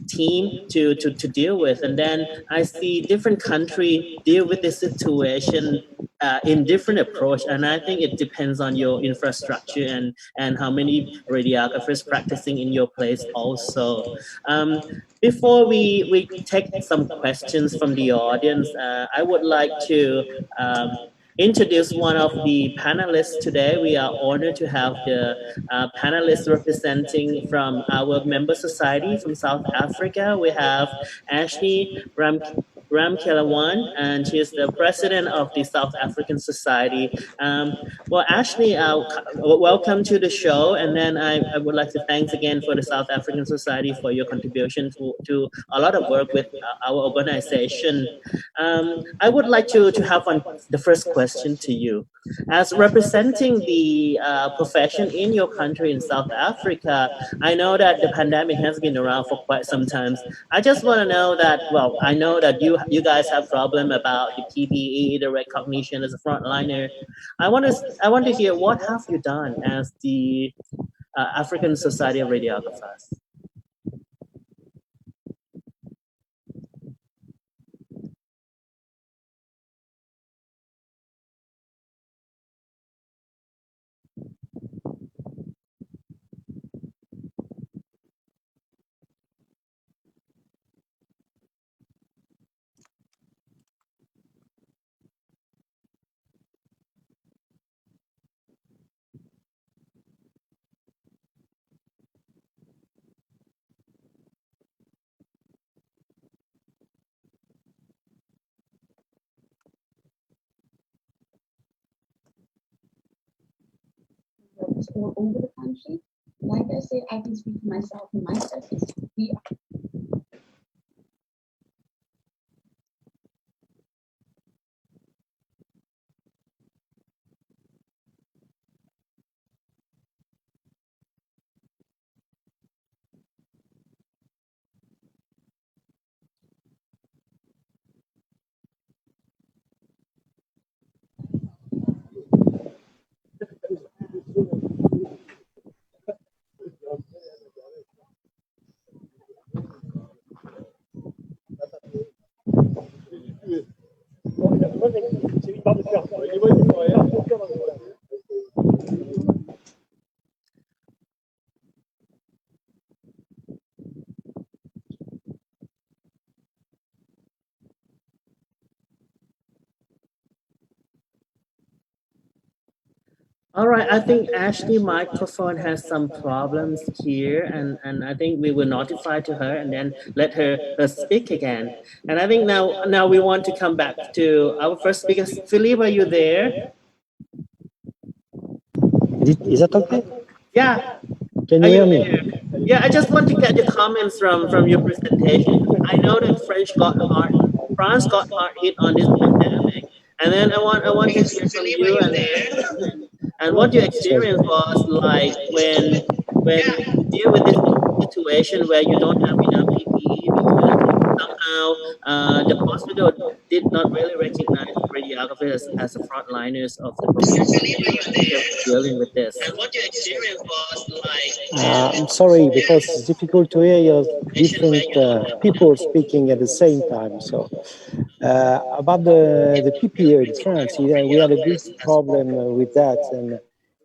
team to deal with. And then I see different countries deal with this situation in different approach, and I think it depends on your infrastructure and how many radiographers practicing in your place also. Before we take some questions from the audience, I would like to introduce one of the panelists today. We are honored to have the panelists representing from our member society from South Africa. We have Ashley Ramkelawan, and she is the president of the South African Society. Well, Ashley, welcome to the show. And then I would like to thanks again for the South African Society for your contribution to a lot of work with our organization. I would like to have the first question to you. As representing the profession in your country in South Africa, I know that the pandemic has been around for quite some time. I just want to know that, well, I know that you guys have problem about the PPE, the recognition as a frontliner. I want to hear, what have you done as the African Society of Radiographers? All over the country. Like I say, I can speak for myself and my practice. We are All right, I think Ashley microphone has some problems here, and I think we will notify to her and then let her speak again. And I think now we want to come back to our first speaker. Philip, are you there? Is that okay? Yeah, Can are you you hear me? there? Yeah, I just want to get the comments from your presentation. I know that France got hard hit on this pandemic, and then I want to hear from you and what your Sorry. experience was like when you deal with this situation where you don't have enough PPE because somehow the hospital did not really recognize radiographers as the frontliners of the profession in terms of dealing with this. And what your experience was like I'm sorry because it's difficult to hear your different people speaking at the same time. So about the PPE in France, yeah, we had a big problem with that,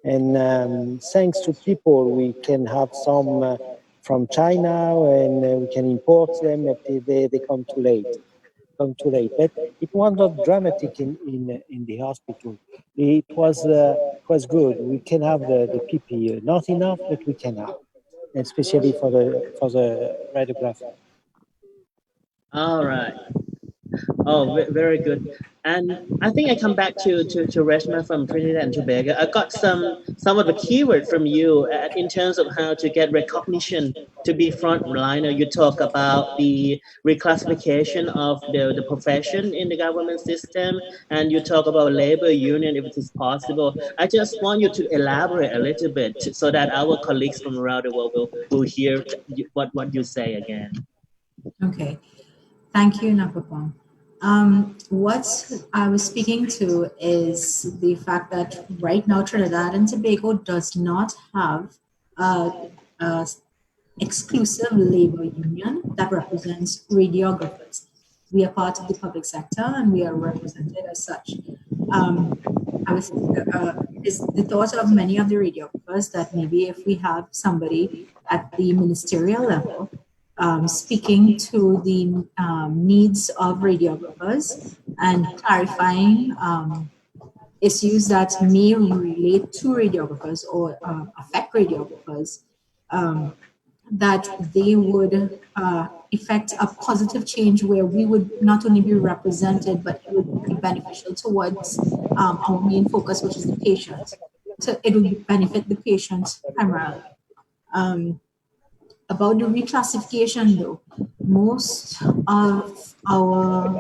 and thanks to people, we can have some from China, and we can import them if they come too late. But it was not dramatic in the hospital. It was good. We can have the PPE, not enough, but we can have, especially for the radiographer. all right. Oh, very good. And I think I come back to Reshma from Trinidad and Tobago. I got some of the keyword from you in terms of how to get recognition to be frontliner. You talk about the reclassification of the profession in the government system, and you talk about labor union if it is possible. I just want you to elaborate a little bit so that our colleagues from around the world will hear what you say again. Okay, thank you, Napapong. What I was speaking to is the fact that right now Trinidad and Tobago does not have a exclusive labor union that represents radiographers. We are part of the public sector and we are represented as such. I was is the thought of many of the radiographers that maybe if we have somebody at the ministerial level speaking to the needs of radiographers and clarifying issues that may relate to radiographers or affect radiographers, that they would effect a positive change where we would not only be represented, but it would be beneficial towards our main focus, which is the patient. So it would benefit the patient primarily. About the reclassification, though, most of our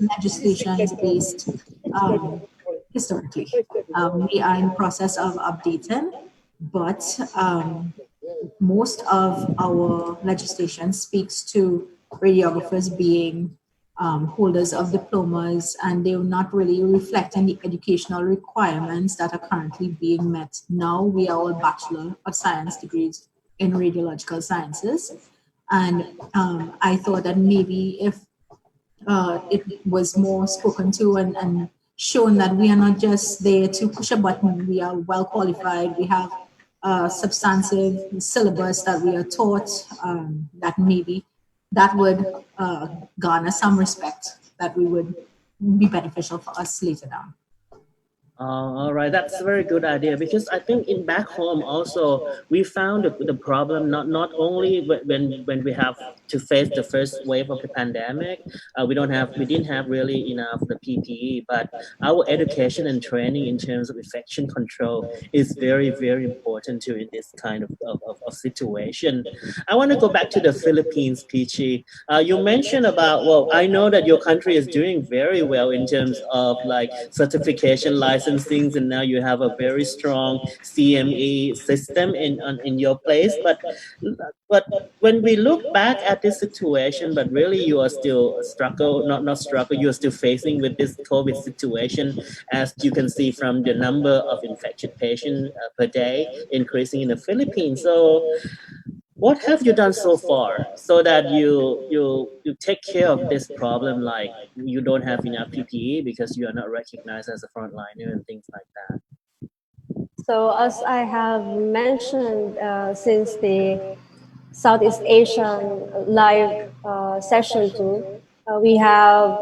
legislation is based historically. We are in the process of updating, but most of our legislation speaks to radiographers being holders of diplomas, and they will not really reflect any educational requirements that are currently being met. Now we are all Bachelor of Science degrees in radiological sciences, and I thought that maybe if it was more spoken to and shown that we are not just there to push a button, we are well qualified, we have a substantive syllabus that we are taught, that maybe that would garner some respect that we would be beneficial for us later down. All right, that's a very good idea because I think in back home also we found the problem not only when we have to face the first wave of the pandemic, we didn't have really enough the PPE, but our education and training in terms of infection control is very important too in this kind of situation. I want to go back to the Philippines, Peachy. You mentioned about, well, I know that your country is doing very well in terms of like certification licensing, and now you have a very strong CME system in your place. But when we look back at this situation, but really you are still struggle, not struggle, you are still facing with this COVID situation, as you can see from the number of infected patients per day increasing in the Philippines. So what have you done so far so that you take care of this problem, like you don't have enough PPE because you are not recognized as a frontliner and things like that? So as I have mentioned, since the Southeast Asian live session too, we have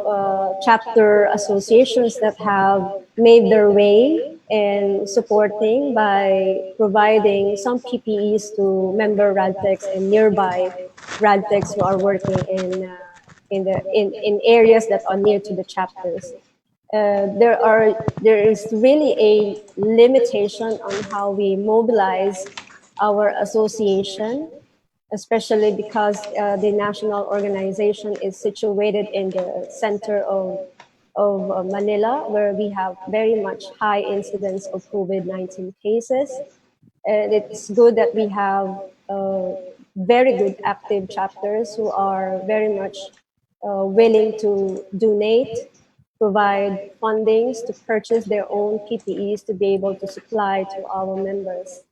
chapter associations that have made their way and supporting by providing some PPEs to member RadTechs and nearby RadTechs who are working in areas that are near to the chapters. There is really a limitation on how we mobilize our association, especially because the national organization is situated in the center of Manila, where we have very much high incidence of COVID-19 cases. And it's good that we have very good active chapters who are very much willing to donate, provide fundings to purchase their own PPEs to be able to supply to our members.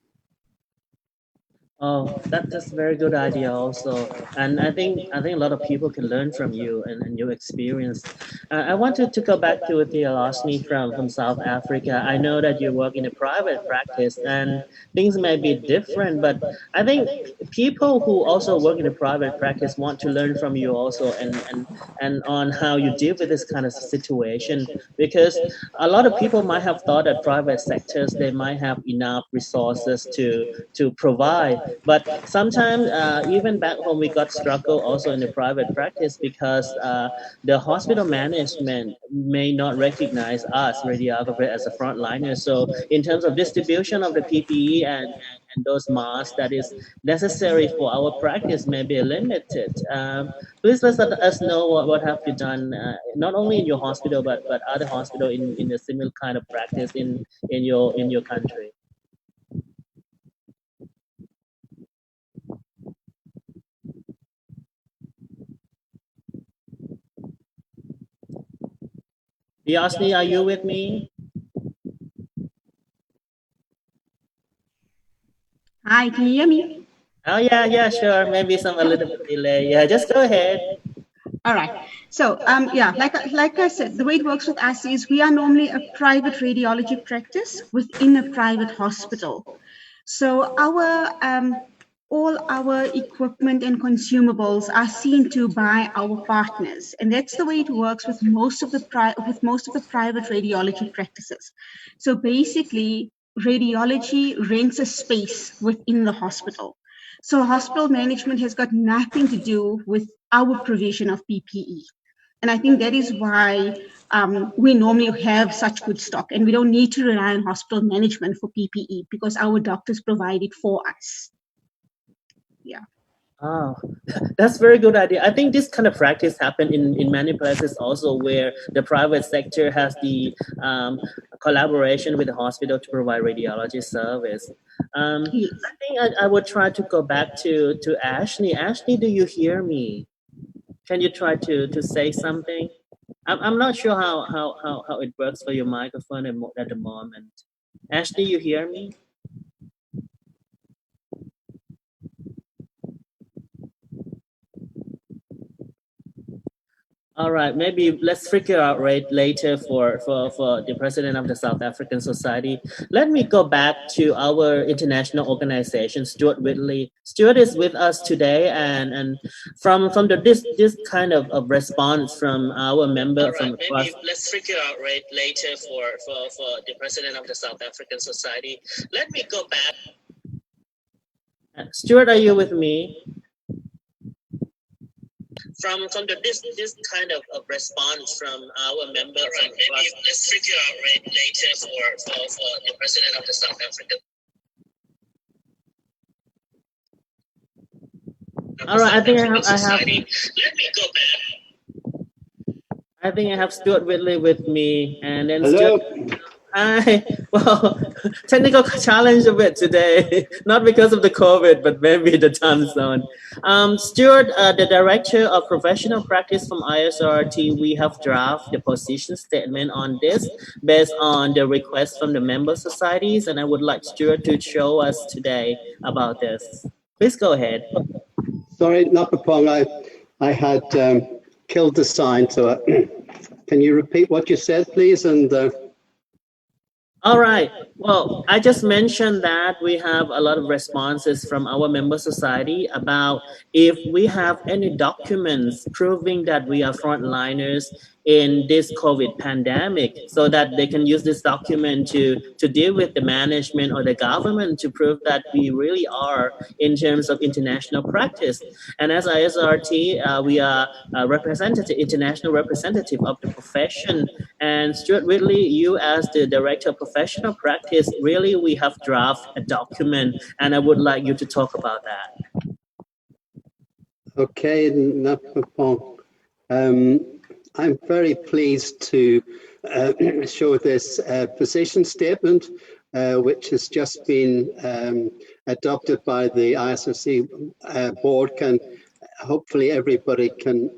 Oh, that's a very good idea also, and I think a lot of people can learn from you and your experience. I wanted to go back to Theolosny from South Africa. I know that you work in a private practice, and things may be different, but I think people who also work in a private practice want to learn from you also, and on how you deal with this kind of situation, because a lot of people might have thought that private sectors they might have enough resources to provide, but sometimes, even back home, we got struggle also in the private practice because the hospital management may not recognize us radiographers as a frontliner. So, in terms of distribution of the PPE and those masks that is necessary for our practice may be limited. Please let us know what have you done, not only in your hospital but other hospital in a similar kind of practice in your country. Yasni, are you with me? Hi, can you hear me? Oh yeah, sure. Maybe some a little bit delay. Yeah, just go ahead. All right. So, yeah, like I said, the way it works with us is we are normally a private radiology practice within a private hospital. So all our equipment and consumables are seen to by our partners, and that's the way it works with most of the private radiology practices. So basically, radiology rents a space within the hospital. So hospital management has got nothing to do with our provision of PPE. And I think that is why we normally have such good stock, and we don't need to rely on hospital management for PPE because our doctors provide it for us. Yeah. Oh, that's very good idea. I think this kind of practice happen in many places also where the private sector has the collaboration with the hospital to provide radiology service. Yes. I think I would try to go back to Ashley. Ashley, do you hear me? Can you try to say something? I'm not sure how it works for your microphone at the moment. Ashley, you hear me? All right, maybe let's figure out right later for the president of the South African Society. Let me go back to our international organization, Stuart Whitley. Stuart is with us today, and from this kind of response from our member. All right, maybe let's figure out right later for the president of the South African Society. Let me go back. Stuart, are you with me? From this kind of response from our member. Right, maybe let's figure out right later for the president of the South African. All right, I think I have. Let me go back. I think I have Stuart Whitley with me, and then Hello. Stuart. Hi. Well, technical challenge a bit today, not because of the COVID, but maybe the time zone. Stuart, the director of professional practice from ISRT, we have drafted the position statement on this based on the request from the member societies, and I would like Stuart to show us today about this. Please go ahead. Sorry, Napapong, I had killed the sign, so can you repeat what you said, please? And all right. Well, I just mentioned that we have a lot of responses from our member society about if we have any documents proving that we are frontliners in this COVID pandemic, so that they can use this document to deal with the management or the government to prove that we really are in terms of international practice. And as ISRT, we are a representative, international representative of the profession. And Stuart Whitley, you as the director of professional practice, really we have drafted a document, and I would like you to talk about that. Okay, Napapong. I'm very pleased to show this position statement, which has just been adopted by the ISRC board. Hopefully everybody can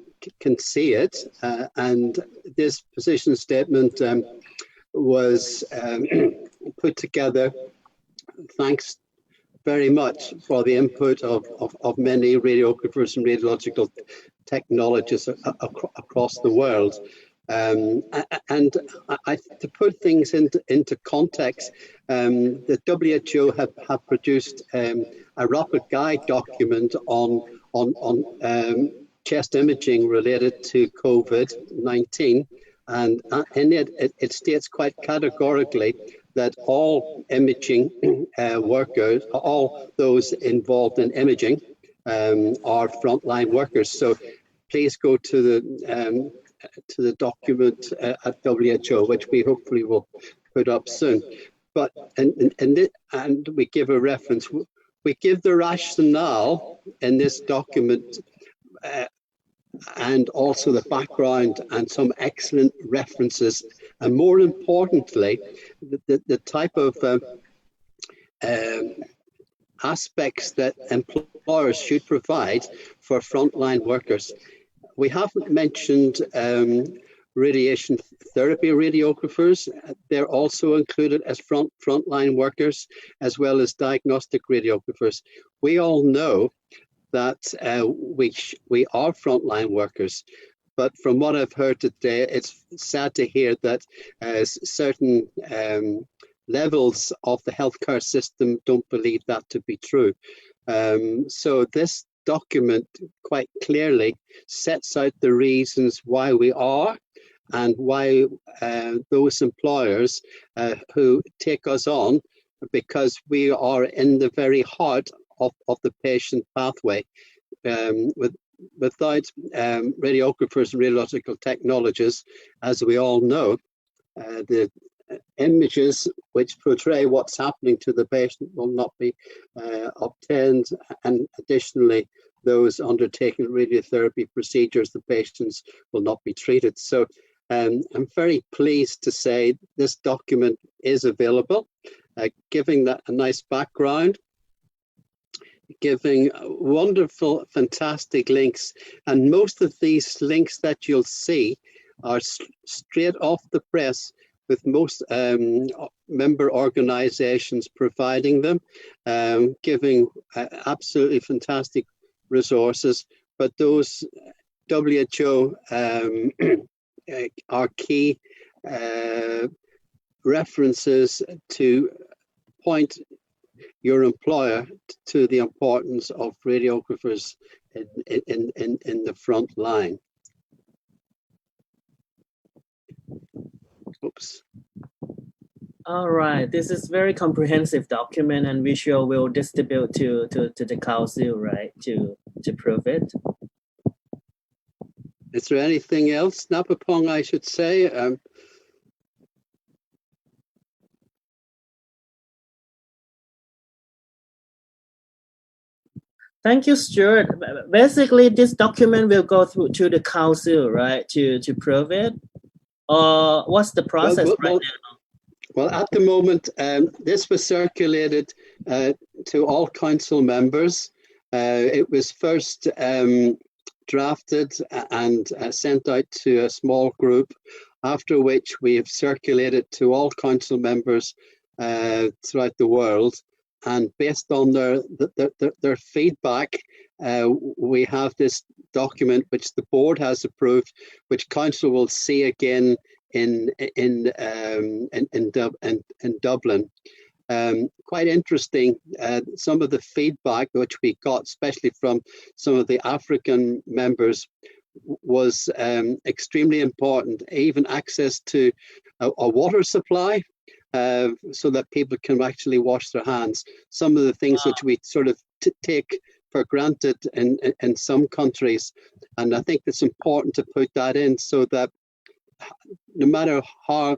see it, and this position statement was put together thanks very much for the input of many radiographers and radiological technologists across the world. And to put things into context, the WHO have produced a rapid guide document on chest imaging related to COVID-19, and in it states quite categorically that all imaging workers, all those involved in imaging, are frontline workers. So please go to the document at WHO, which we hopefully will put up soon. But and we give a reference. We give the rationale in this document, and also the background and some excellent references, and more importantly, the type of aspects that employers should provide for frontline workers. We haven't mentioned radiation therapy radiographers. They're also included as frontline workers, as well as diagnostic radiographers. We all know that we are frontline workers, but from what I've heard today, it's sad to hear that certain levels of the healthcare system don't believe that to be true. So this document quite clearly sets out the reasons why we are, and why those employers who take us on, because we are in the very heart of the patient pathway. Without radiographers and radiological technologists, as we all know, the images which portray what's happening to the patient will not be obtained, and additionally, those undertaking radiotherapy procedures, the patients will not be treated. So I'm very pleased to say this document is available, giving that a nice background, giving wonderful, fantastic links. And most of these links that you'll see are straight off the press, with most member organizations providing them, giving absolutely fantastic resources. But those WHO are key references to point your employer to the importance of radiographers in the front line. Oops. All right, this is very comprehensive document, and we sure will distribute to the council, right, to prove it. Is there anything else, Napapong, I should say? Thank you, Stuart. Basically, this document will go through to the council, right, to prove it? Or what's the process right now? Well, at the moment, this was circulated to all council members. It was first drafted and sent out to a small group, after which we have circulated to all council members throughout the world. And based on their feedback, we have this document which the board has approved, which council will see again in Dublin. Quite interesting, some of the feedback which we got, especially from some of the African members, was extremely important. Even access to a water supply, so that people can actually wash their hands. Some of the things which we sort of take for granted in some countries. And I think it's important to put that in so that no matter how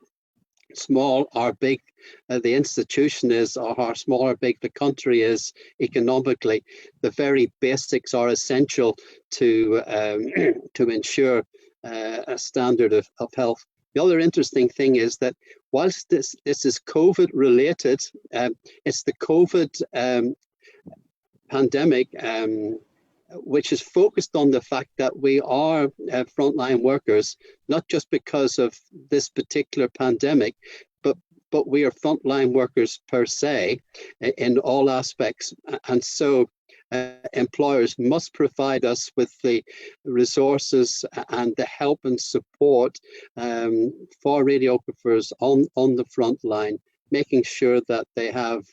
small or big the institution is, or how small or big the country is economically, the very basics are essential to to ensure a standard of health. The other interesting thing is that whilst this is COVID related, it's the COVID pandemic which is focused on the fact that we are frontline workers, not just because of this particular pandemic, but we are frontline workers per se in all aspects. And so employers must provide us with the resources and the help and support for radiographers on the front line, making sure that they have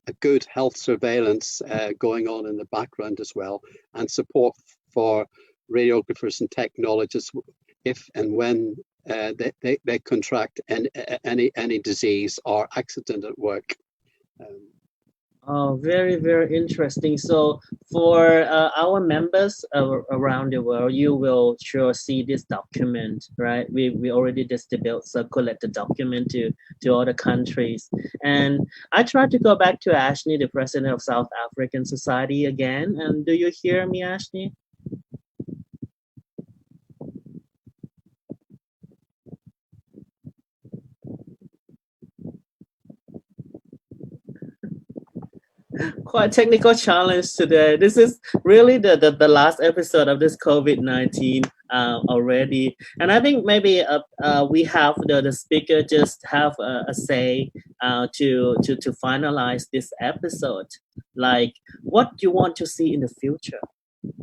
a good health surveillance going on in the background as well, and support for radiographers and technologists if and when they contract any disease or accident at work. Oh, very, very interesting. So for our members around the world, you will sure see this document, right? We already distribute, circulate the document to other countries. And I tried to go back to Ashley, the president of South African Society again. And do you hear me, Ashley? Quite technical challenge today. This is really the last episode of this COVID-19 already. And I think maybe we have the speaker just have a say to finalize this episode. Like, what do you want to see in the future?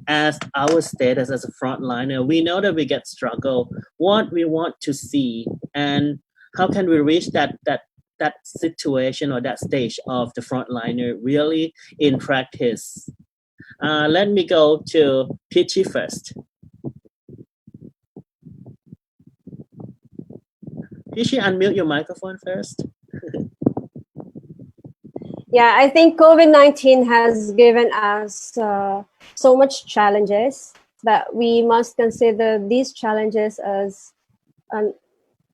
As our status as a frontliner, we know that we get struggle. What we want to see, and how can we reach that situation or that stage of the frontliner really in practice? Let me go to Peachy first. Peachy, unmute your microphone first. Yeah, I think COVID-19 has given us so much challenges that we must consider these challenges as an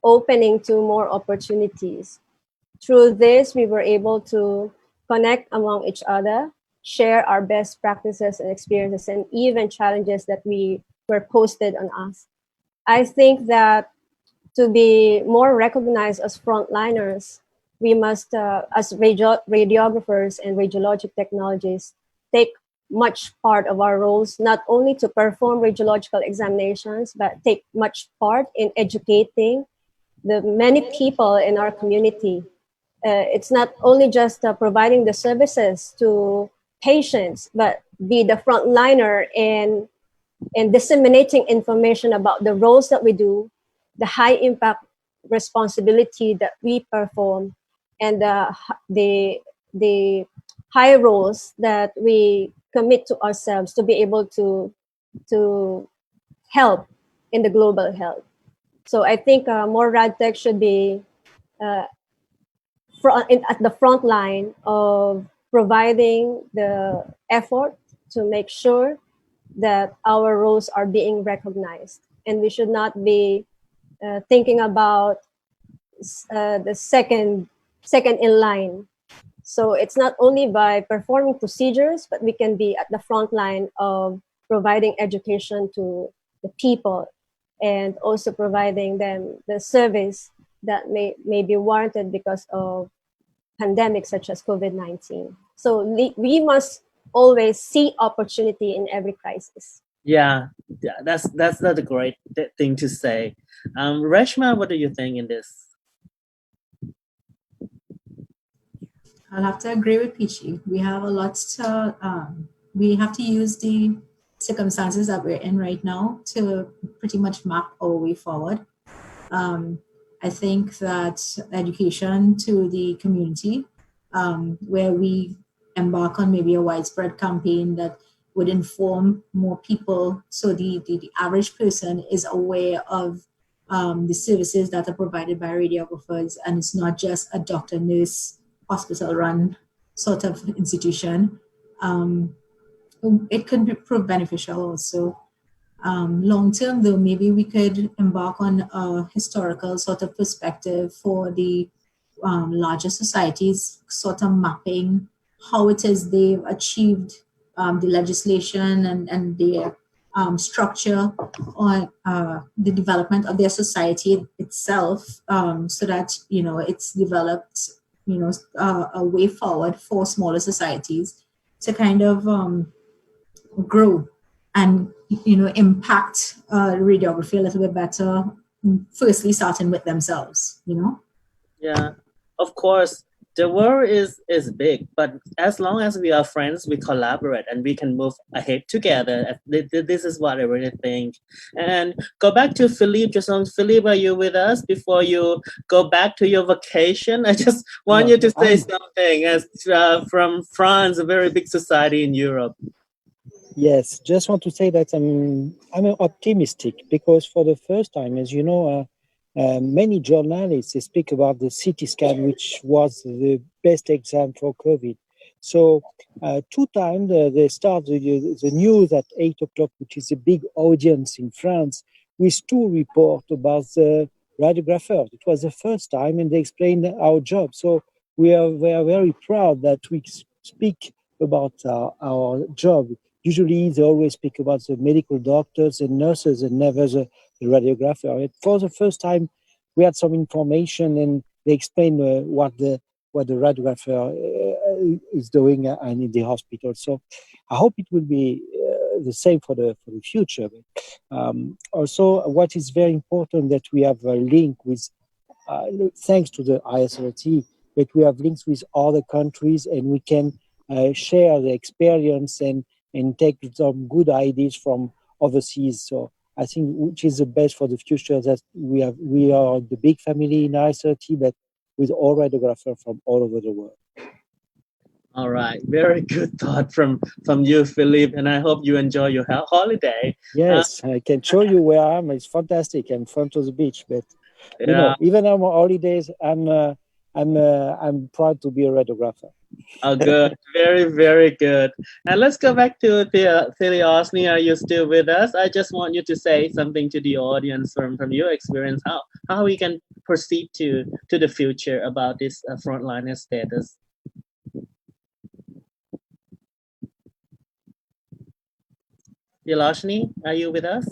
opening to more opportunities. Through this, we were able to connect among each other, share our best practices and experiences, and even challenges that were posted on us. I think that to be more recognized as frontliners, we must, as radiographers and radiologic technologists, take much part of our roles, not only to perform radiological examinations, but take much part in educating the many people in our community. It's not only just providing the services to patients, but be the frontliner in disseminating information about the roles that we do, the high impact responsibility that we perform, and the high roles that we commit to ourselves to be able to help in the global health. So I think more RadTech should be at the front line of providing the effort to make sure that our roles are being recognized. And we should not be thinking about the second in line. So it's not only by performing procedures, but we can be at the front line of providing education to the people and also providing them the service that may be warranted because of pandemics such as COVID-19. So we must always see opportunity in every crisis. Yeah, that's a great thing to say. Reshma, what do you think in this? I'll have to agree with Peachy. We have a lot to, we have to use the circumstances that we're in right now to pretty much map our way forward. I think that education to the community, where we embark on maybe a widespread campaign that would inform more people, so the average person is aware of the services that are provided by radiographers, and it's not just a doctor, nurse, hospital-run sort of institution. It could prove beneficial also. Long term, though, maybe we could embark on a historical sort of perspective for the larger societies, sort of mapping how it is they've achieved the legislation and their structure on the development of their society itself, so that, you know, it's developed, you know, a way forward for smaller societies to kind of grow and, you know, impact radiography a little bit better, firstly starting with themselves, you know. Yeah, of course, the world is big, but as long as we are friends, we collaborate and we can move ahead together. This is what I really think. And go back to Philippe. Philippe, are you with us before you go back to your vacation? I just want you to say something as from France, a very big society in Europe. Yes, just want to say that I'm optimistic because for the first time, as you know, many journalists speak about the CT scan, which was the best exam for COVID. So 2 times they start the news at 8 o'clock, which is a big audience in France, with 2 reports about the radiographers. It was the first time, and they explained our job. So we are very proud that we speak about our job. Usually, they always speak about the medical doctors and nurses and never the radiographer. For the first time, we had some information, and they explained what the radiographer is doing in the hospital. So, I hope it will be the same for the future. Also, what is very important that we have a link with, thanks to the ISRT, that we have links with other countries, and we can share the experience and take some good ideas from overseas. So I think which is the best for the future, that we are the big family in ISRT, but with all radiographers from all over the world. All right, very good thought from you, Philippe, and I hope you enjoy your holiday. Yes, I can show you where I am. It's fantastic. I'm in front of the beach, but you know, even on my holidays, I'm proud to be a radiographer. Oh, good. Very, very good. And let's go back to Osni. Are you still with us? I just want you to say something to the audience from your experience, how we can proceed to the future about this frontliner status. Yelashni, are you with us?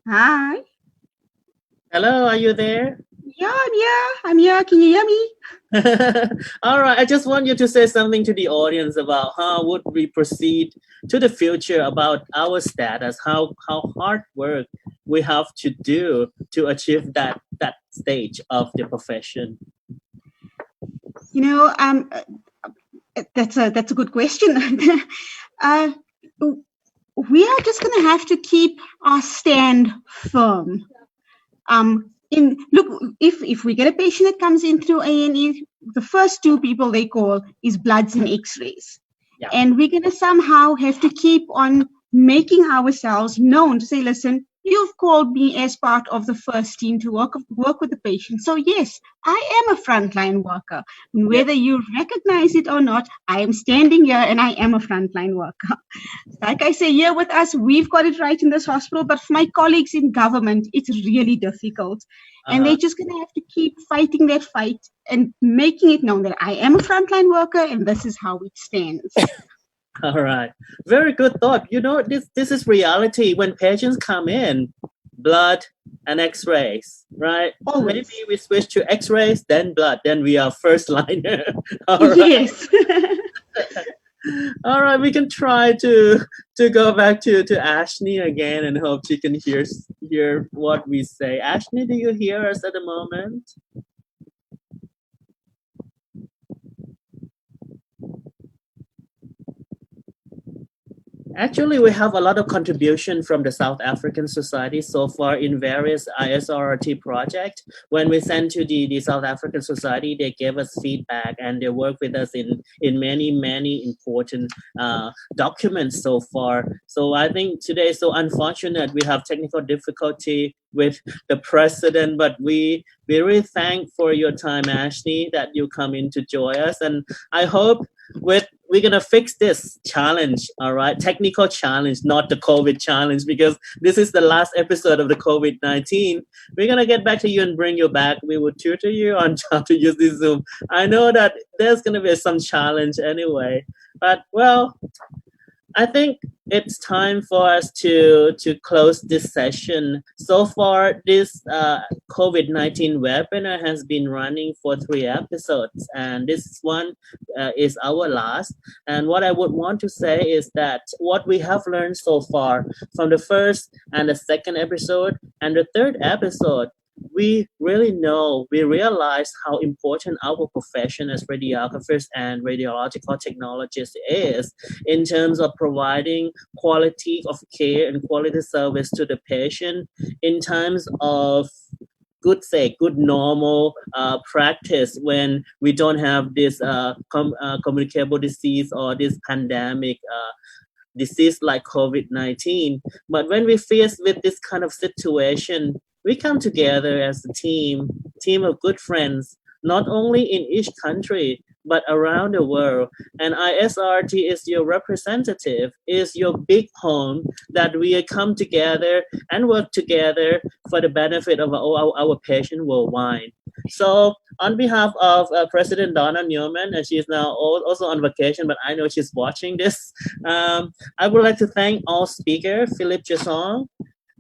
Hi. Hello, are you there? Yeah, I'm here. Can you hear me? All right. I just want you to say something to the audience about how would we proceed to the future about our status, how hard work we have to do to achieve that stage of the profession. You know, that's a good question. We are just going to have to keep our stand firm. If we get a patient that comes in through A&E, the first 2 people they call is bloods and X-rays, and we're going to somehow have to keep on making ourselves known to say, listen, you've called me as part of the first team to work with the patient. So yes, I am a frontline worker. Whether you recognize it or not, I am standing here and I am a frontline worker. Like I say, here with us, we've got it right in this hospital, but for my colleagues in government, it's really difficult. And they're just going to have to keep fighting that fight and making it known that I am a frontline worker and this is how it stands. All right. Very good thought. You know, this is reality. When patients come in, blood and X-rays, right? Always. Maybe we switch to X-rays, then blood, then we are first liner. All right. Yes. All right, we can try to go back to Ashni again and hope she can hear what we say. Ashni, do you hear us at the moment? Actually, we have a lot of contribution from the South African Society so far in various ISRT projects. When we sent to the South African Society, they gave us feedback and they work with us in many important documents so far. So I think today is so unfortunate we have technical difficulty with the president, but we really thank for your time, Ashley, that you come in to join us, and I hope we're gonna fix this challenge, all right? Technical challenge, not the COVID challenge, because this is the last episode of the COVID-19. We're gonna get back to you and bring you back. We will tutor you on how to use this Zoom. I know that there's gonna be some challenge anyway, but well, I think it's time for us to close this session. So far, this COVID-19 webinar has been running for 3 episodes, and this one is our last. And what I would want to say is that what we have learned so far from the first and the second episode and the third episode, we realize how important our profession as radiographers and radiological technologists is in terms of providing quality of care and quality service to the patient in times of good normal practice when we don't have this communicable disease or this pandemic disease like COVID-19. But when we face with this kind of situation, we come together as a team of good friends, not only in each country, but around the world. And ISRT is your representative, is your big home that we come together and work together for the benefit of our patients worldwide. So on behalf of President Donna Newman, and she is now also on vacation, but I know she's watching this, I would like to thank all speakers, Philip Jasson,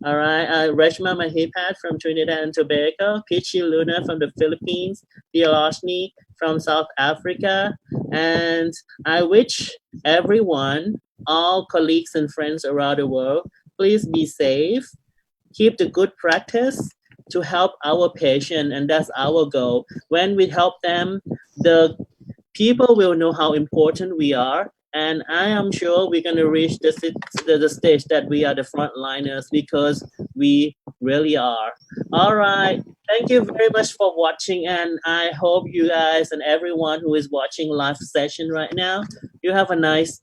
all right, Reshma Mahipat from Trinidad and Tobago, Pichi Luna from the Philippines, Theoloshni from South Africa, and I wish everyone, all colleagues and friends around the world, please be safe, keep the good practice to help our patient, and that's our goal. When we help them, the people will know how important we are, and I am sure we're going to reach the stage that we are the frontliners, because we really are. All right. Thank you very much for watching, and I hope you guys and everyone who is watching live session right now, you have a nice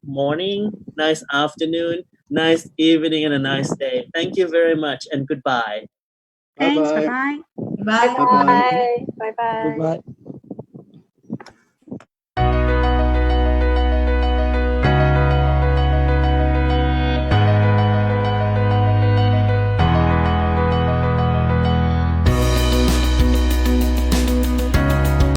morning, nice afternoon, nice evening, and a nice day. Thank you very much, and goodbye. Thanks. Bye-bye. Bye-bye. Bye. Bye. Bye. Goodbye.